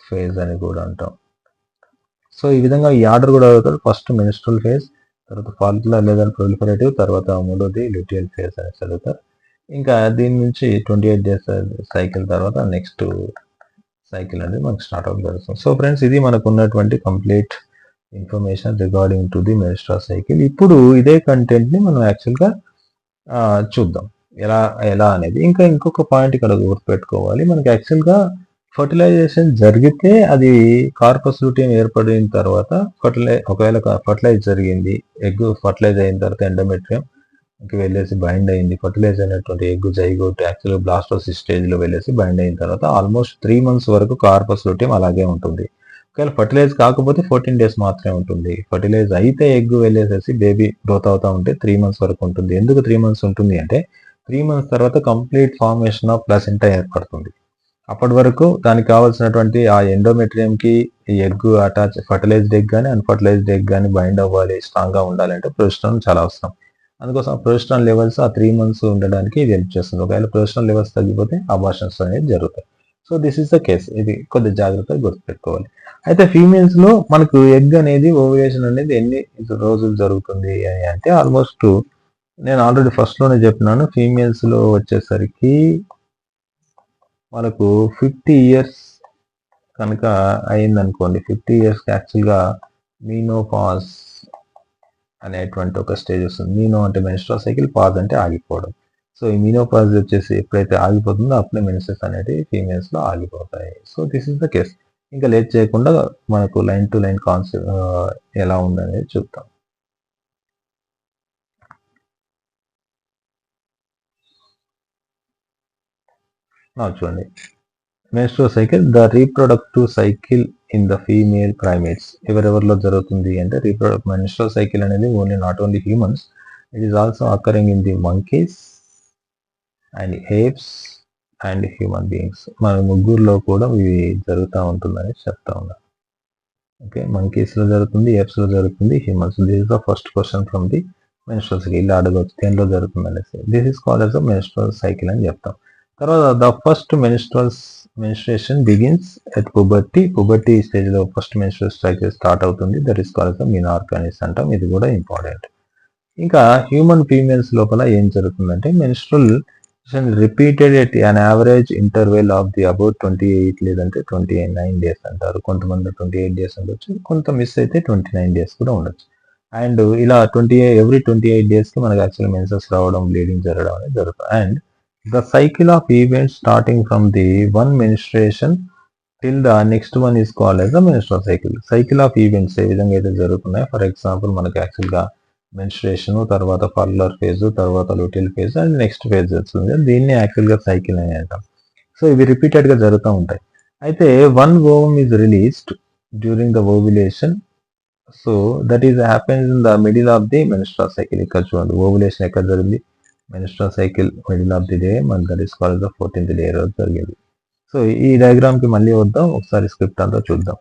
ఫేజ్ అని కూడా అంటాం. సో ఈ విధంగా ఈ ఆర్డర్ కూడా అవుతారు. ఫస్ట్ మెన్స్ట్రువల్ ఫేజ్, తర్వాత ఫాలిక్యులర్ లేదా ప్రొలిఫరేటివ్, తర్వాత మూడోది ల్యూటియల్ ఫేజ్ అని చదువుతారు. ఇంకా దీని నుంచి 28 days సైకిల్ తర్వాత నెక్స్ట్ సైకిల్ అనేది మనకు స్టార్ట్ అవ్వడం జరుగుతుంది. సో ఫ్రెండ్స్, ఇది మనకు ఉన్నటువంటి complete information regarding to the menstrual cycle. ఇప్పుడు ఇదే కంటెంట్ ని మనం యాక్చువల్గా చూద్దాం ఎలా అనేది. ఇంకా ఇంకొక పాయింట్ ఇక్కడ గుర్తుపెట్టుకోవాలి, మనకి యాక్చువల్గా ఫర్టిలైజేషన్ జరిగితే అది కార్పస్ లూటియం ఏర్పడిన తర్వాత ఒకవేళ ఫర్టిలైజ్ జరిగింది, ఎగ్ ఫర్టిలైజ్ అయిన తర్వాత ఎండోమెట్రియం వెళ్ళేసి బైండ్ అయింది, ఫర్టిలైజ్ అయినటువంటి ఎగ్ జైగోట్ యాక్చువల్గా బ్లాస్టోసిస్ స్టేజ్ లో వెళ్ళేసి బైండ్ అయిన తర్వాత ఆల్మోస్ట్ 3 months వరకు కార్పస్ లూటియం అలాగే ఉంటుంది. ఒకవేళ ఫర్టిలైజ్ కాకపోతే 14 days మాత్రమే ఉంటుంది. ఫర్టిలైజ్ అయితే ఎగ్ వెళ్ళేసేసి బేబీ గ్రోత్ అవుతా ఉంటే 3 months వరకు ఉంటుంది. ఎందుకు 3 months ఉంటుంది అంటే 3 months తర్వాత కంప్లీట్ ఫార్మేషన్ ఆఫ్ ప్లాసెంటా ఏర్పడుతుంది. అప్పటి వరకు దానికి కావాల్సినటువంటి ఆ ఎండోమెట్రియం కి ఎగ్ అటాచ్, ఫర్టిలైజ్డ్ ఎగ్ కానీ అన్ఫర్టిలైజ్డ్ ఎగ్ కానీ బైండ్ అవ్వాలి, స్ట్రాంగ్ గా ఉండాలంటే ప్రొజెస్టరాన్ చాలా అవసరం. అందుకోసం ప్రొజెస్టరాన్ లెవెల్స్ ఆ 3 months ఉండడానికి ఇది హెల్ప్ చేస్తుంది. ఒకవేళ ప్రొజెస్టరాన్ లెవెల్స్ తగ్గిపోతే అబార్షన్స్ అనేది జరుగుతాయి. So this is the case. ఇది కొద్ది జాగ్రత్తగా గుర్తుపెట్టుకోవాలి. అయితే ఫీమేల్స్ లో మనకు ఎగ్ అనేది ఓవ్యులేషన్ అనేది ఎన్ని రోజులు జరుగుతుంది అని అంటే ఆల్మోస్ట్ నేను ఆల్రెడీ ఫస్ట్ లోనే చెప్పినాను. ఫీమేల్స్ లో వచ్చేసరికి మనకు 50 ఇయర్స్ కనుక అయిందనుకోండి, 50 ఇయర్స్ యాక్చువల్గా మీనోపాజ్ అనేటువంటి ఒక స్టేజ్ వస్తుంది. మీనో అంటే మెన్స్ట్రువల్ సైకిల్, పాజ్ అంటే ఆగిపోవడం. సో ఈ మీనోపాజ్ వచ్చేసి ఎప్పుడైతే ఆగిపోతుందో అప్పుడే మెన్సెస్ అనేవి ఫీమేల్స్ లో ఆగిపోతాయి. So this is the case. ఇంకా లేట్ చేయకుండా మనకు లైన్ టు లైన్ కాన్సెప్ట్ ఎలా ఉందనేది చూద్దాం. చూడండి, menstrual cycle, the reproductive cycle in the female primates. ఎవరెవరిలో జరుగుతుంది అంటే మెన్స్ట్రువల్ సైకిల్ అనేది only not only humans, it is also occurring in the monkeys and apes and human beings. మన ముగ్గురులో కూడా ఇవి జరుగుతూ ఉంటుందని చెప్తా ఉన్నారు. ఓకే, మంకీస్ లో జరుగుతుంది, ఏప్స్ లో జరుగుతుంది, humans. This is the first question from the menstrual cycle. ఇలా అడగవచ్చు దేనిలో జరుగుతుంది అనేసి. This is called as a menstrual cycle అని చెప్తాం. తర్వాత the first menstruation begins at puberty. Puberty stage లో ఫస్ట్ మెన్స్ట్రువల్ సైకిల్ స్టార్ట్ అవుతుంది. That is called as a menarche అనేసి అంటాం. ఇది కూడా ఇంపార్టెంట్. ఇంకా హ్యూమన్ ఫీమేల్స్ లోపల ఏం జరుగుతుందంటే menstrual repeated at an average interval of the about 28 లేదంటే 29 డేస్ అంటారు. కొంతమంది 28 డేస్ ఉండొచ్చు, కొంత మిస్ అయితే 29 డేస్ కూడా ఉండొచ్చు. అండ్ ఇలా ఎవ్రీ 28 డేస్ కి మనకి యాక్చువల్ మెన్సెస్ రావడం, బ్లీడింగ్ జరగడం అనేది జరుగుతుంది. And the cycle of events starting from the one menstruation till the next one is called as the menstrual cycle. Cycle of events ఏ విధంగా అయితే జరుగుతున్నాయో, ఫర్ ఎగ్జాంపుల్ మనకి యాక్చువల్గా మెన్స్ట్రుయేషన్, తర్వాత ఫర్లర్ ఫేజ్, తర్వాత లూటిల్ ఫేజ్ అండ్ నెక్స్ట్ ఫేజ్ వస్తుంది. దీన్ని యాక్చువల్గా సైకిల్ అని అంటాం. సో ఇవి రిపీటెడ్ గా జరుగుతూ ఉంటాయి. అయితే one ovum is released during the ovulation. So that is happens in the middle of the menstrual cycle. ఇక్కడ చూడండి, ఓవ్యులేషన్ ఎక్కడ జరిగింది? Menstrual cycle middle of the day, మన that is called the 14th day రోజు జరిగింది. సో ఈ డయాగ్రామ్ కి మళ్ళీ వద్దాం, ఒకసారి స్క్రిప్ట్ అంతా చూద్దాం.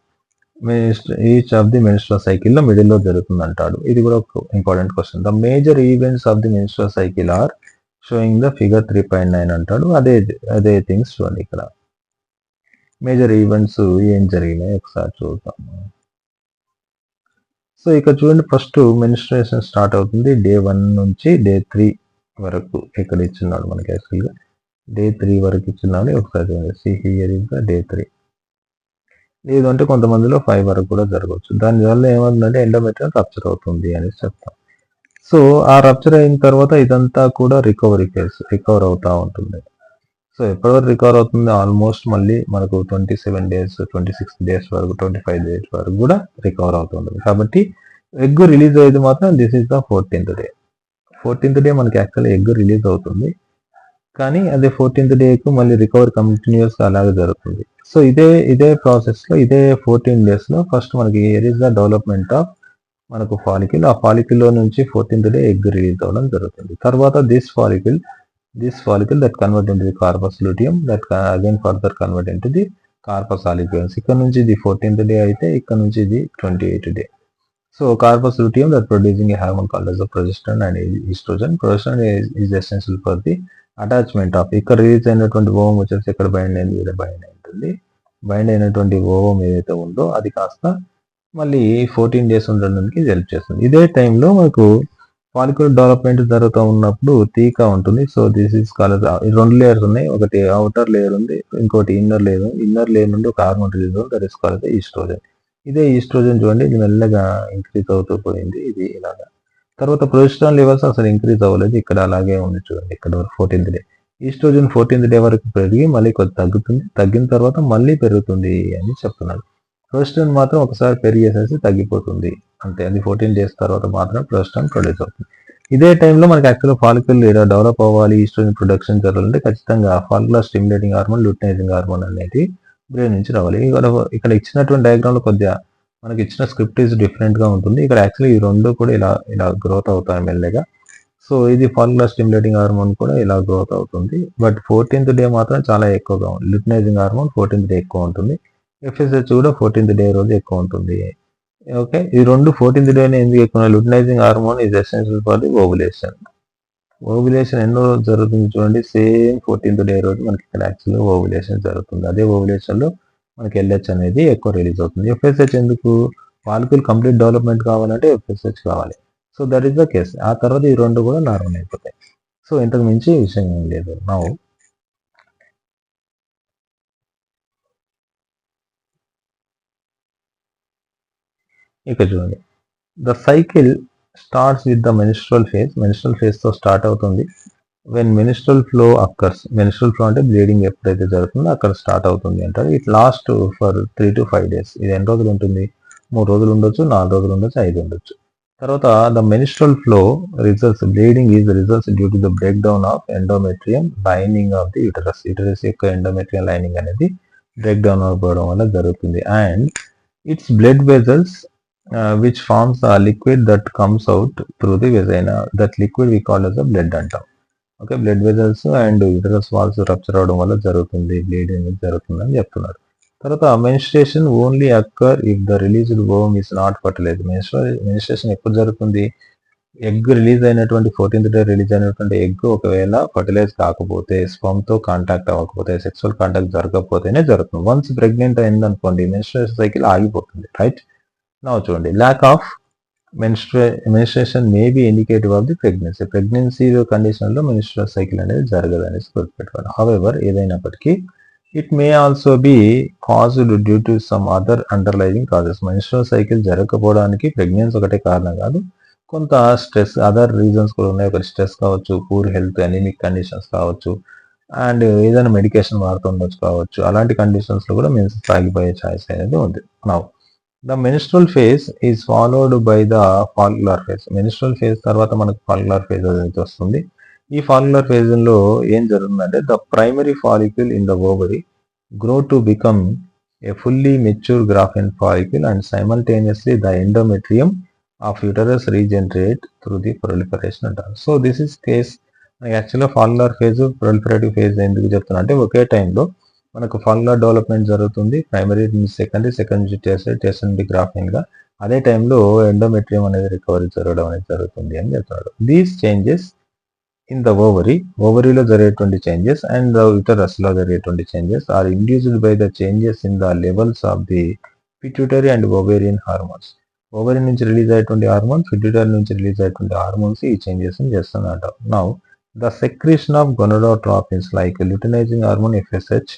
Each of the menstrual cycle లో మిడిల్ లో జరుగుతుంది అంటాడు. ఇది కూడా ఒక important question. The major events of the menstrual cycle are showing the figure 3.9 అంటాడు. అదే థింగ్స్ చూడండి. ఇక్కడ మేజర్ ఈవెంట్స్ ఏం జరిగినాయి ఒకసారి చూద్దాం. సో ఇక్కడ చూడండి, ఫస్ట్ మెన్స్ట్రుయేషన్ స్టార్ట్ అవుతుంది డే 1 నుంచి డే 3 వరకు. ఇక్కడ ఇచ్చున్నాడు మనకి యాక్చువల్గా డే 3 వరకు ఇచ్చున్నాడు. ఒకసారి చూడండి, see here is the day 3. లేదు అంటే కొంతమందిలో 5 వరకు కూడా జరగవచ్చు. దానివల్ల ఏమవుతుందంటే ఎండోమెట్రియం రప్చర్ అవుతుంది అని చెప్తాం. సో ఆ రప్చర్ అయిన తర్వాత ఇదంతా కూడా రికవర్ అవుతా ఉంటుంది. సో ఎప్పటివరకు రికవర్ అవుతుంది? ఆల్మోస్ట్ మళ్ళీ మనకు 27 డేస్, 26 డేస్ వరకు, 25 డేస్ వరకు కూడా రికవర్ అవుతుంటుంది. కాబట్టి ఎగ్ రిలీజ్ అయ్యేది మాత్రం this is the 14th day. 14th day మనకి యాక్చువల్లీ ఎగ్ రిలీజ్ అవుతుంది, కానీ అదే 14th డేకు మళ్ళీ రికవర్ కంటిన్యూస్ అలాగే జరుగుతుంది. సో ఇదే ప్రాసెస్ లో ఇదే 14 డేస్ లో ఫస్ట్ మనకి ఇస్ ద డెవలప్మెంట్ ఆఫ్ మనకు ఫాలికిల్. ఆ ఫాలికిల్ లో నుంచి 14th డే ఎగ్ రిలీజ్ అవ్వడం జరుగుతుంది. తర్వాత this follicle that convert into the corpus luteum, that again further convert into the corpus albicans. ఇక్కడ నుంచి ఇది 14th డే అయితే ఇక్కడ నుంచి ఇది 28th day. So corpus luteum that producing a hormone called as progesterone and estrogen. Progesterone is essential for the attachment of, ఇక్కడ రిలీజ్ అయినటువంటి ఓవం వచ్చేసి ఇక్కడ బైండ్ అయింది, ఇక్కడ బైండ్ ఉంటుంది. బైండ్ అయినటువంటి ఓవం ఏదైతే ఉందో అది కాస్త మళ్ళీ 14 డేస్ ఉండడానికి హెల్ప్ చేస్తుంది. ఇదే టైంలో మనకు ఫాలిక్యులర్ డెవలప్మెంట్ జరుగుతూ ఉన్నప్పుడు తీకా ఉంటుంది. So this is called, 2 layers ఉన్నాయి, ఒకటి అవుటర్ లేయర్ ఉంది, ఇంకోటి ఇన్నర్ లేయర్. ఇన్నర్ లేయర్ నుండి ఒక హార్మోన్ రిలీజ్ అవుతుంది, దట్ ఈస్ కాల్డ్ ఈస్ట్రోజన్. ఇదే ఈస్ట్రోజన్ చూడండి, ఇది మెల్లగా ఇంక్రీజ్ అవుతూ పోయింది, ఇది ఇలాగా. తర్వాత ప్రొజెస్టరాన్ లెవెల్స్ అసలు ఇంక్రీజ్ అవ్వలేదు, ఇక్కడ అలాగే ఉంది చూడండి, ఇక్కడ 14th day. Oestrogen 14th day వరకు పెరిగి మళ్ళీ కొద్ది తగ్గుతుంది, తగ్గిన తర్వాత మళ్ళీ పెరుగుతుంది అని చెప్తున్నారు. ప్రొజెస్టరాన్ మాత్రం ఒకసారి పెరిగేసేసి తగ్గిపోతుంది అంతే. అది 14 డేస్ తర్వాత మాత్రం ప్రొజెస్టరాన్ ప్రొడ్యూస్ అవుతుంది. ఇదే టైంలో మనకి యాక్చువల్గా ఫాలికల్ డెవలప్ అవ్వాలి, ఈస్ట్రోజన్ ప్రొడక్షన్ జరగాలంటే ఖచ్చితంగా ఫాలికులర్ స్టిమ్యులేటింగ్ హార్మోన్, ల్యూటినైజింగ్ హార్మోన్ అనేది బ్రెయిన్ నుంచి రావాలి. ఇక్కడ ఇచ్చినటువంటి డయాగ్రామ్ లో కొద్దిగా మనకి ఇచ్చిన స్క్రిప్ట్ ఈజ్ డిఫరెంట్ గా ఉంటుంది. ఇక్కడ యాక్చువల్లీ ఈ రెండు కూడా ఇలా గ్రోత్ అవుతాయి మెల్లగా. సో ఇది ఫాలికులర్ స్టిమ్యులేటింగ్ హార్మోన్ కూడా ఇలా గ్రోత్ అవుతుంది. బట్ 14th డే మాత్రం చాలా ఎక్కువగా ఉంది. ల్యూటినైజింగ్ హార్మోన్ 14th డే ఎక్కువ ఉంటుంది, ఎఫ్ఎస్హెచ్ కూడా 14th డే రోజు ఎక్కువ ఉంటుంది. ఓకే, ఈ రెండు 14th డేనే ఎందుకు ఎక్కువ? Luteinising hormone is essential for the ovulation. Ovulation ఎన్నో రోజు జరుగుతుంది చూడండి, సేమ్ 14th డే రోజు మనకి ఇక్కడ యాక్చువల్గా ఓవులేషన్ జరుగుతుంది. అదే ఓవులేషన్ లో మనకి ఎల్హెచ్ అనేది ఎక్కువ రిలీజ్ అవుతుంది. ఎఫ్ఎస్హెచ్ ఎందుకు? ఫాలికల్ కంప్లీట్ డెవలప్మెంట్ కావాలంటే ఎఫ్ఎస్హెచ్ కావాలి. So that is the case. ఆ తర్వాత ఈ రెండు కూడా నార్మల్ అయిపోతాయి. సో ఇంతకు మించి విషయం ఏం లేదు. నౌ ఇక చూడండి, the cycle starts with the menstrual phase. Menstrual phase తో స్టార్ట్ అవుతుంది. When menstrual flow occurs, menstrual flow అంటే బ్లీడింగ్ ఎప్పుడైతే జరుగుతుందో అక్కడ స్టార్ట్ అవుతుంది అంటారు. It last for 3 to 5 days. ఇది ఎన్ని రోజులు ఉంటుంది? 3 రోజులు ఉండొచ్చు, 4 రోజులు ఉండొచ్చు, 5 ఉండొచ్చు. తర్వాత the menstrual flow results, bleeding is results due to the break down of endometrium lining of the uterus. Uterus యొక్క ఎండోమెట్రియం లైనింగ్ అనేది బ్రేక్ డౌన్ అవ్వడం వల్ల జరుగుతుంది. And it's blood vessels which forms a liquid that comes out through the vagina. That liquid we call as a blood అంటాం. Okay, blood vessels and uterus walls rupture అవడం వల్ల జరుగుతుంది, బ్లీడింగ్ అనేది జరుగుతుంది అని చెప్తున్నారు. తర్వాత menstruation only occur if the released ovum is not fertilize. Menstruation ఎప్పుడు జరుగుతుంది? ఎగ్ రిలీజ్ అయినటువంటి 14th డే రిలీజ్ అయినటువంటి ఎగ్ ఒకవేళ ఫర్టిలైజ్ కాకపోతే, స్పర్మ్ తో కాంటాక్ట్ అవ్వకపోతే, సెక్సువల్ కాంటాక్ట్ జరగకపోతేనే జరుగుతుంది. వన్స్ ప్రెగ్నెంట్ అయింది అనుకోండి, మెన్స్ట్రేషన్ సైకిల్ ఆగిపోతుంది. రైట్. నా చూడండి, lack of menstruation may be indicative of the pregnancy. Pregnancy condition లో మెన్స్ట్రల్ సైకిల్ అనేది జరగదు అనేసి గుర్తుపెట్టుకోండి. హౌఎవర్, ఏదైనప్పటికీ it may also be caused due to some other underlying causes. Menstrual cycle జరగకపోవడానికి ప్రెగ్నెన్సీ ఒకటే కారణం కాదు, కొంత స్ట్రెస్, అదర్ రీజన్స్ కూడా ఉన్నాయి. ఒకటి స్ట్రెస్ కావచ్చు, పూర్ హెల్త్, ఎనిమిక్ కండిషన్స్ కావచ్చు, అండ్ ఏదైనా మెడికేషన్ వాడుతుండొచ్చు కావచ్చు. అలాంటి కండిషన్స్ లో కూడా మెన్సెస్ ఆగిపోయే ఛాయిస్ అనేది ఉంది. Now the menstrual phase is followed by the follicular phase. Menstrual phase తర్వాత మనకు ఫాలిక్యులర్ ఫేజ్ అనేది వస్తుంది. ఈ ఫాలిక్యులర్ ఫేజ్ లో ఏం జరుగుతుందంటే, the primary follicle in the ovary grow to become a fully mature Graafian follicle and simultaneously the endometrium of uterus regenerate through the proliferation అంటారు. So this is case. యాక్చువల్గా ఫాలిక్యులర్ ఫేజ్, ప్రొలిఫరేటివ్ ఫేజ్ ఎందుకు చెప్తున్నా అంటే, ఒకే టైంలో మనకు ఫాలిక్యులర్ డెవలప్మెంట్ జరుగుతుంది, ప్రైమరీ నుంచి సెకండరీ, సెకండ్ నుంచి టెర్షరీ, టెర్షరీ నుండి గ్రాఫిన్ గా. అదే టైంలో ఎండోమెట్రియం అనేది రికవరీ జరగడం అనేది జరుగుతుంది అని చెప్తున్నాడు. దీస్ చేంజెస్ ఇన్ ద ఓవరీలో జరిగేటువంటి చేంజెస్ అండ్ ద యూటరస్ లో జరిగేటువంటి changes are induced by the changes in the levels of the pituitary and ovarian hormones. Ovary నుంచి రిలీజ్ అయ్యేటువంటి హార్మోన్స్, పిట్యూటరీ నుంచి రిలీజ్ అయ్యేటువంటి హార్మోన్స్ ఈ చేంజెస్ చేస్తున్నట. Now the secretion of gonadotropins like luteinizing hormone FSH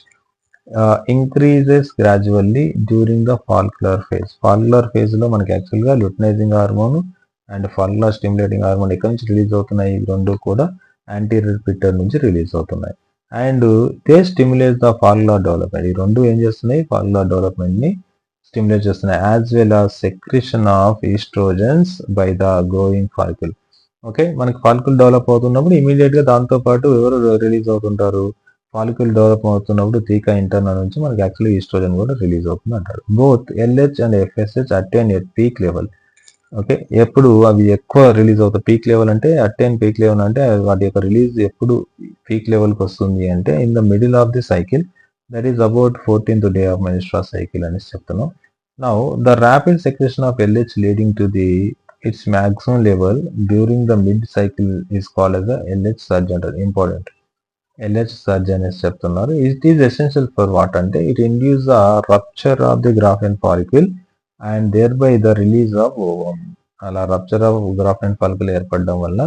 increases gradually during the follicular phase. Follicular phase లో మనకి యాక్చువల్గా luteinizing hormone and follicular stimulating hormone ఎక్కడి నుంచి రిలీజ్ అవుతున్నాయి? ఈ రెండు కూడా యాంటీరియర్ పిట్యూటరీ నుంచి రిలీజ్ అవుతున్నాయి. And they stimulate the follicular development. ఈ రెండు ఏం చేస్తున్నాయి? ఫాలిక్యులర్ డెవలప్మెంట్ ని స్టిమ్యులేట్ చేస్తున్నాయి. As well as secretion of oestrogens by the growing follicle. Okay, మనకి ఫాలిక్యుల్ డెవలప్ అవుతున్నప్పుడు ఇమీడియట్ గా దాంతో పాటు ఎవరు రిలీజ్ అవుతుంటారు? ఫాలిక్యుల్ డెవలప్ అవుతున్నప్పుడు థీకా ఇంటర్నల్ నుంచి మనకి యాక్చువల్లీ ఈస్ట్రోజన్ కూడా రిలీజ్ అవుతుంది అంటారు. Both LH and FSH attain at peak level. Okay, ఎప్పుడు అవి ఎక్కువ రిలీజ్ అవుతాయి? పీక్ లెవెల్ అంటే అటైన్ పీక్ లెవెల్ అంటే వాటి యొక్క రిలీజ్ ఎప్పుడు పీక్ లెవెల్కి వస్తుంది అంటే, in the middle of the cycle, that is about 14th day of menstrual cycle అని చెప్తున్నాం. Now the rapid secretion of LH leading to the it's maximum level during the mid cycle is called as a LH surge అంటారు. ఇంపార్టెంట్, LH surge అనేసి చెప్తున్నారు. It is essential for what అంటే, it induce the rupture of the Graafian follicle and thereby the release of ovum. అలా రప్చర్ ఆఫ్ గ్రాఫెన్ ఫాలిక్యుల్ ఏర్పడడం వల్ల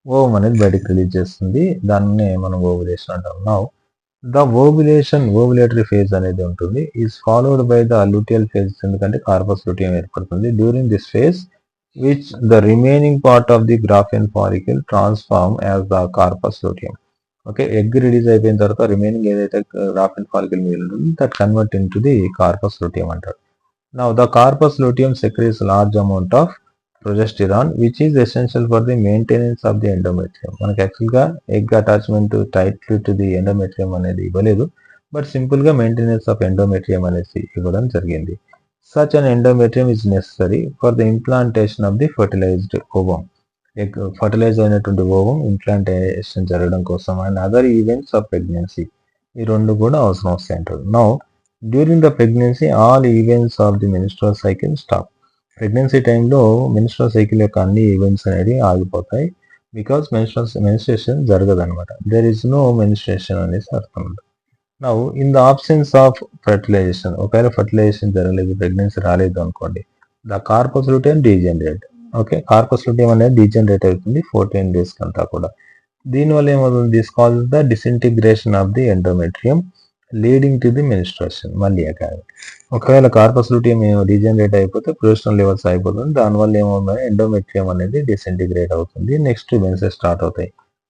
ఓవమ్ అనేది బయటకు రిలీజ్ చేస్తుంది. దాన్ని మనం ఓవులేషన్ అంటాం. నౌ ద ఓవులేటరీ ఫేజ్ అనేది ఉంటుంది, is followed by the luteal phase. ఎందుకంటే కార్పస్ లూటియం ఏర్పడుతుంది. During this phase which the remaining part of the graphene follicle transform as the corpus luteum. Okay, egg release అయిపోయిన తర్వాత రిమైనింగ్ ఏదైతే గ్రాఫెన్ ఫాలికల్ మిగిలి ఉంటుంది, that convert into the corpus luteum అంటారు. Now the corpus luteum secretes large amount of progesterone which is essential for the maintenance of the endometrium. మనకి యాక్చువల్గా egg attachment tightly to the endometrium అనేది ఇవ్వలేదు, బట్ సింపుల్ గా మెయింటెనెన్స్ ఆఫ్ ఎండోమెట్రియం అనేసి ఇవ్వడం జరిగింది. Such an endometrium is necessary for the implantation of the fertilised ovum. Egg fertilize అయినటువంటి ఓవం ఇంప్లాంటేషన్ జరగడం కోసం and other events of pregnancy, ఈ రెండు కూడా అవసరం వస్తాయి అంటారు. Now during the pregnancy all events of the menstrual cycle stop. Pregnancy టైంలో మెన్స్ట్రువల్ సైకిల్ యొక్క అన్ని ఈవెంట్స్ అనేవి ఆగిపోతాయి. బికాస్ మెన్స్ట్రేషన్ జరగదనమాట. దేర్ ఇస్ నో మెన్స్ట్రేషన్ అనేసి అర్థం. Now in the absence of fertilization, ఒకవేళ ఫర్టిలైజేషన్ జరగలేదు, ప్రెగ్నెన్సీ రాలేదు అనుకోండి, the corpus luteum degenerate. Okay, corpus luteum అనేది డీజనరేట్ అవుతుంది 14 days కంతా కూడా. దీనివల్ల ఏమవుతుంది, this cause the disintegration of the endometrium leading to the menstruation. మళ్ళీ ఒకవేళ కార్పస్ లూటియం డీజనరేట్ అయిపోతే ప్రొజెస్ట్రాన్ లెవెల్స్ అయిపోతుంది, దానివల్ల ఏమవుతుంది, ఎండోమెట్రియం అనేది డిసింటిగ్రేట్ అవుతుంది, నెక్స్ట్ మెన్సెస్ స్టార్ట్ అవుతాయి,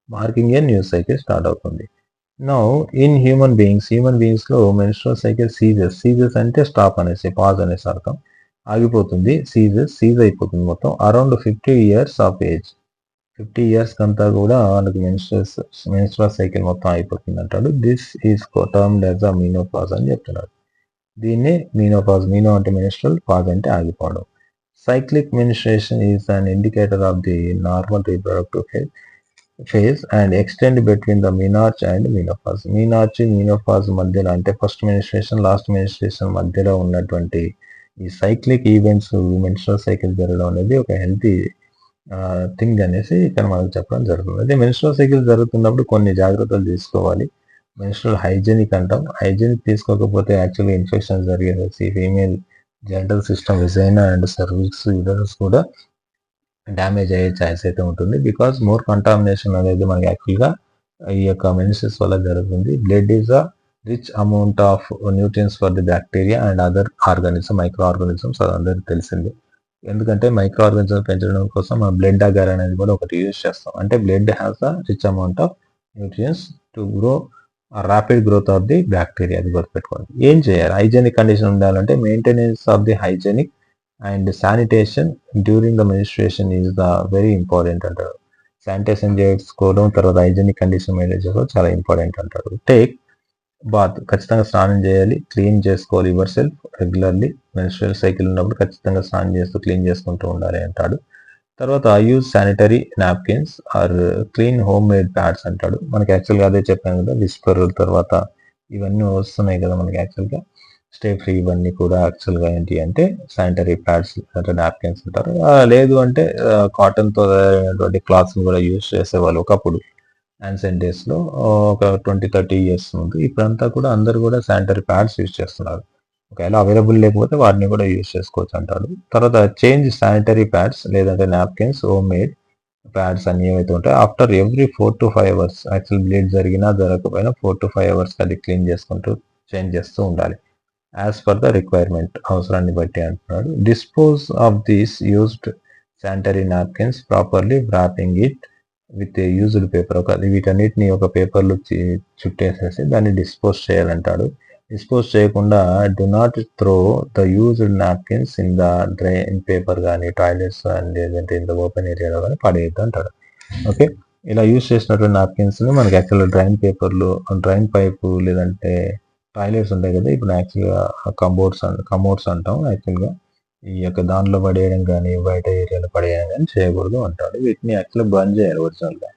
marking a new cycle start అవుతుంది. నౌ ఇన్ హ్యూమన్ బీయింగ్స్ లో మెన్స్ట్రువల్ సైకిల్ సీజెస్ అంటే స్టాప్ అనేసి, పాజ్ అనేసి అర్థం, ఆగిపోతుంది, సీజ్ అయిపోతుంది మొత్తం around 50 years of age. 50 years కంతా కూడా వాళ్ళకి మెన్స్ట్రువల్ సైకిల్ మొత్తం అయిపోతుంది అంటాడు. This is termed as a menopause అని చెప్తున్నాడు. దీన్ని మీనోపాజ్, మీనో అంటే మెన్స్ట్రువల్, పాజ్ అంటే ఆగిపోవడం. Cyclic menstruation is an indicator of the normal reproductive phase and extend between the menarche and menopause. Menopause మధ్యలో, అంటే ఫస్ట్ మెన్స్ట్రుయేషన్ లాస్ట్ మెన్స్ట్రుయేషన్ మధ్యలో ఉన్నటువంటి ఈ సైక్లిక్ ఈవెంట్స్, మెన్స్ట్రువల్ సైకిల్ జరగడం అనేది ఒక హెల్తీ థింగ్ అనేసి ఇక్కడ మనకు చెప్పడం జరుగుతుంది. అదే మెన్స్ట్రువల్ సైకిల్ జరుగుతున్నప్పుడు కొన్ని జాగ్రత్తలు తీసుకోవాలి. మెన్స్ట్రువల్ హైజెనిక్ అంటాం. హైజెనిక్ తీసుకోకపోతే యాక్చువల్గా ఇన్ఫెక్షన్ జరిగేసి female general system, vagina and cervix, uterus కూడా డ్యామేజ్ అయ్యే ఛాన్స్ అయితే ఉంటుంది. బికాస్ మోర్ కంటామినేషన్ అనేది మనకి యాక్చువల్గా ఈ యొక్క మెన్సెస్ వల్ల జరుగుతుంది. Blood is a rich amount of nutrients for the bacteria and other organism, micro organisms, అది అందరికీ తెలిసింది. ఎందుకంటే మైక్రో ఆర్గానిజం పెంచడం కోసం మనం బ్లడ్ అగర్ అనేది కూడా ఒకటి యూజ్ చేస్తాం. అంటే blood has a rich amount of nutrients to grow rapid growth of the bacteria, అది గుర్తుపెట్టుకోండి. ఏం చేయాలి, హైజెనిక్ కండిషన్ ఉండాలంటే maintenance of the hygienic and sanitation during the menstruation is the very important అంటారు. శానిటేషన్ చేసుకోవడం, తర్వాత హైజెనిక్ కండిషన్ మెయింటైన్ చేసుకోవడం చాలా ఇంపార్టెంట్ అంటారు. టేక్ బాత్, ఖచ్చితంగా స్నానం చేయాలి, క్లీన్ చేసుకోవాలి yourself regularly. Menstrual cycle ఉన్నప్పుడు ఖచ్చితంగా స్నానం చేస్తూ క్లీన్ చేసుకుంటూ ఉండాలి అంటాడు. తర్వాత use sanitary napkins or clean home made pads అంటాడు. మనకి యాక్చువల్గా అదే చెప్పాను కదా, విస్పర్, తర్వాత ఇవన్నీ వస్తున్నాయి కదా మనకి యాక్చువల్గా స్టే ఫ్రీ, ఇవన్నీ కూడా యాక్చువల్గా ఏంటి అంటే శానిటరీ ప్యాడ్స్ అంటే నాప్కిన్స్ అంటారు. లేదు అంటే కాటన్తో తయారైనటువంటి క్లాత్స్ కూడా యూజ్ చేసేవాళ్ళు ఒకప్పుడు యాన్సెంట్ డేస్లో, ఒక 20-30 years ముందు. ఇప్పుడంతా కూడా అందరు కూడా శానిటరీ ప్యాడ్స్ యూజ్ చేస్తున్నారు. ఒకవేళ అవైలబుల్ లేకపోతే వాటిని కూడా యూజ్ చేసుకోవచ్చు అంటాడు. తర్వాత చేంజ్ శానిటరీ ప్యాడ్స్ లేదంటే నాప్కిన్స్, హోమ్ మేడ్ ప్యాడ్స్ అన్ని ఏవైతే ఉంటాయో after every 4 to 5 hours, actual bleed జరిగినా జరగకపోయినా 4 to 5 hours అది క్లీన్ చేసుకుంటూ చేంజ్ చేస్తూ ఉండాలి, యాజ్ పర్ ద రిక్వైర్మెంట్, అవసరాన్ని బట్టి అంటున్నాడు. Dispose of these used sanitary napkins properly, wrapping it with used paper. వీటన్నిటిని ఒక పేపర్లో చుట్టేసేసి దాన్ని డిస్పోజ్ చేయాలంటాడు. డిస్పోజ్ చేయకుండా do not throw the used napkins in the drain paper కానీ, టాయిలెట్స్ కానీ, లేదంటే ఇన్ ద ఓపెన్ ఏరియాలో కానీ పడేయద్దు అంటాడు. ఓకే, ఇలా యూజ్ చేసినటువంటి నాప్కిన్స్ని మనకి యాక్చువల్గా డ్రైన్ పేపర్లు, డ్రైన్ పైపు, లేదంటే టాయిలెట్స్ ఉంటాయి కదా, ఇప్పుడు యాక్చువల్గా కమోడ్స్ అంటాం. యాక్చువల్గా ఈ యొక్క దానిలో పడేయడం కానీ, బయట ఏరియాలో పడేయడం కానీ చేయకూడదు అంటాడు. వీటిని యాక్చువల్గా బంద్ చేయాలి ఒరిజినల్గా.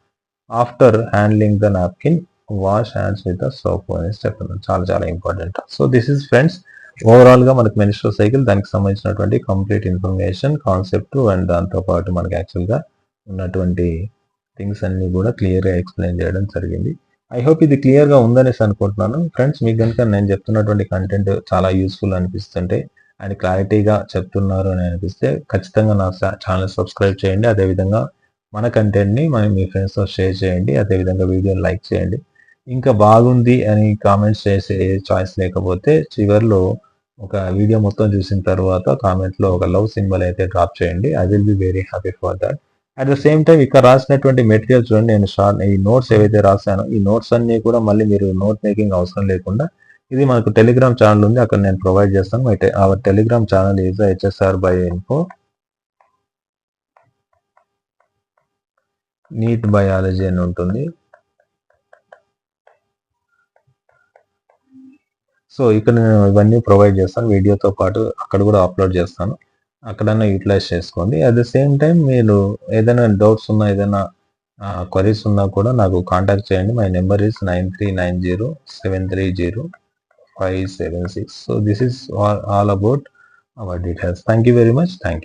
After handling the napkin wash hands with the soap అనేసి చెప్తున్నాను. చాలా చాలా important. So this is friends ఓవరాల్గా మనకి మెన్స్ట్రువల్ సైకిల్, దానికి సంబంధించినటువంటి కంప్లీట్ ఇన్ఫర్మేషన్, కాన్సెప్ట్ అండ్ దాంతోపాటు మనకి యాక్చువల్గా ఉన్నటువంటి థింగ్స్ అన్ని కూడా క్లియర్గా ఎక్స్ప్లెయిన్ చేయడం జరిగింది. ఐ హోప్ ఇది క్లియర్గా ఉందనేసి అనుకుంటున్నాను. ఫ్రెండ్స్, మీకు కనుక నేను చెప్తున్నటువంటి కంటెంట్ చాలా యూస్ఫుల్ అనిపిస్తుంటే అండ్ క్లారిటీగా చెప్తున్నారు అని అనిపిస్తే ఖచ్చితంగా నా ఛానల్ సబ్స్క్రైబ్ చేయండి. అదేవిధంగా మన కంటెంట్ని మీ ఫ్రెండ్స్తో షేర్ చేయండి. అదేవిధంగా వీడియోని లైక్ చేయండి. ఇంకా బాగుంది అని కామెంట్స్ చేసే చాయిస్ లేకపోతే చివరిలో ఒక వీడియో మొత్తం చూసిన తర్వాత కామెంట్లో ఒక లవ్ సింబల్ అయితే డ్రాప్ చేయండి. I will be very happy for that. At the same time ఇక్కడ రాసినటువంటి మెటీరియల్ చూడండి, నేను ఈ నోట్స్ ఏవైతే రాశానో ఈ నోట్స్ అన్ని కూడా మళ్ళీ మీరు నోట్ మేకింగ్ అవసరం లేకుండా ఇది మనకు టెలిగ్రామ్ ఛానల్ ఉంది, అక్కడ నేను ప్రొవైడ్ చేస్తాను. అయితే ఆ telegram channel is HSR/Info NEET biology అని ఉంటుంది. సో ఇక్కడ నేను ఇవన్నీ ప్రొవైడ్ చేస్తాను, వీడియోతో పాటు అక్కడ కూడా అప్లోడ్ చేస్తాను, అక్కడన్నా యూటిలైజ్ చేసుకోండి. అట్ ద సేమ్ టైం మీరు ఏదైనా డౌట్స్ ఉన్నా, ఏదైనా క్వరీస్ ఉన్నా కూడా నాకు కాంటాక్ట్ చేయండి. My number is 9390730576. So this is all about our details. Thank you very much. Thank you.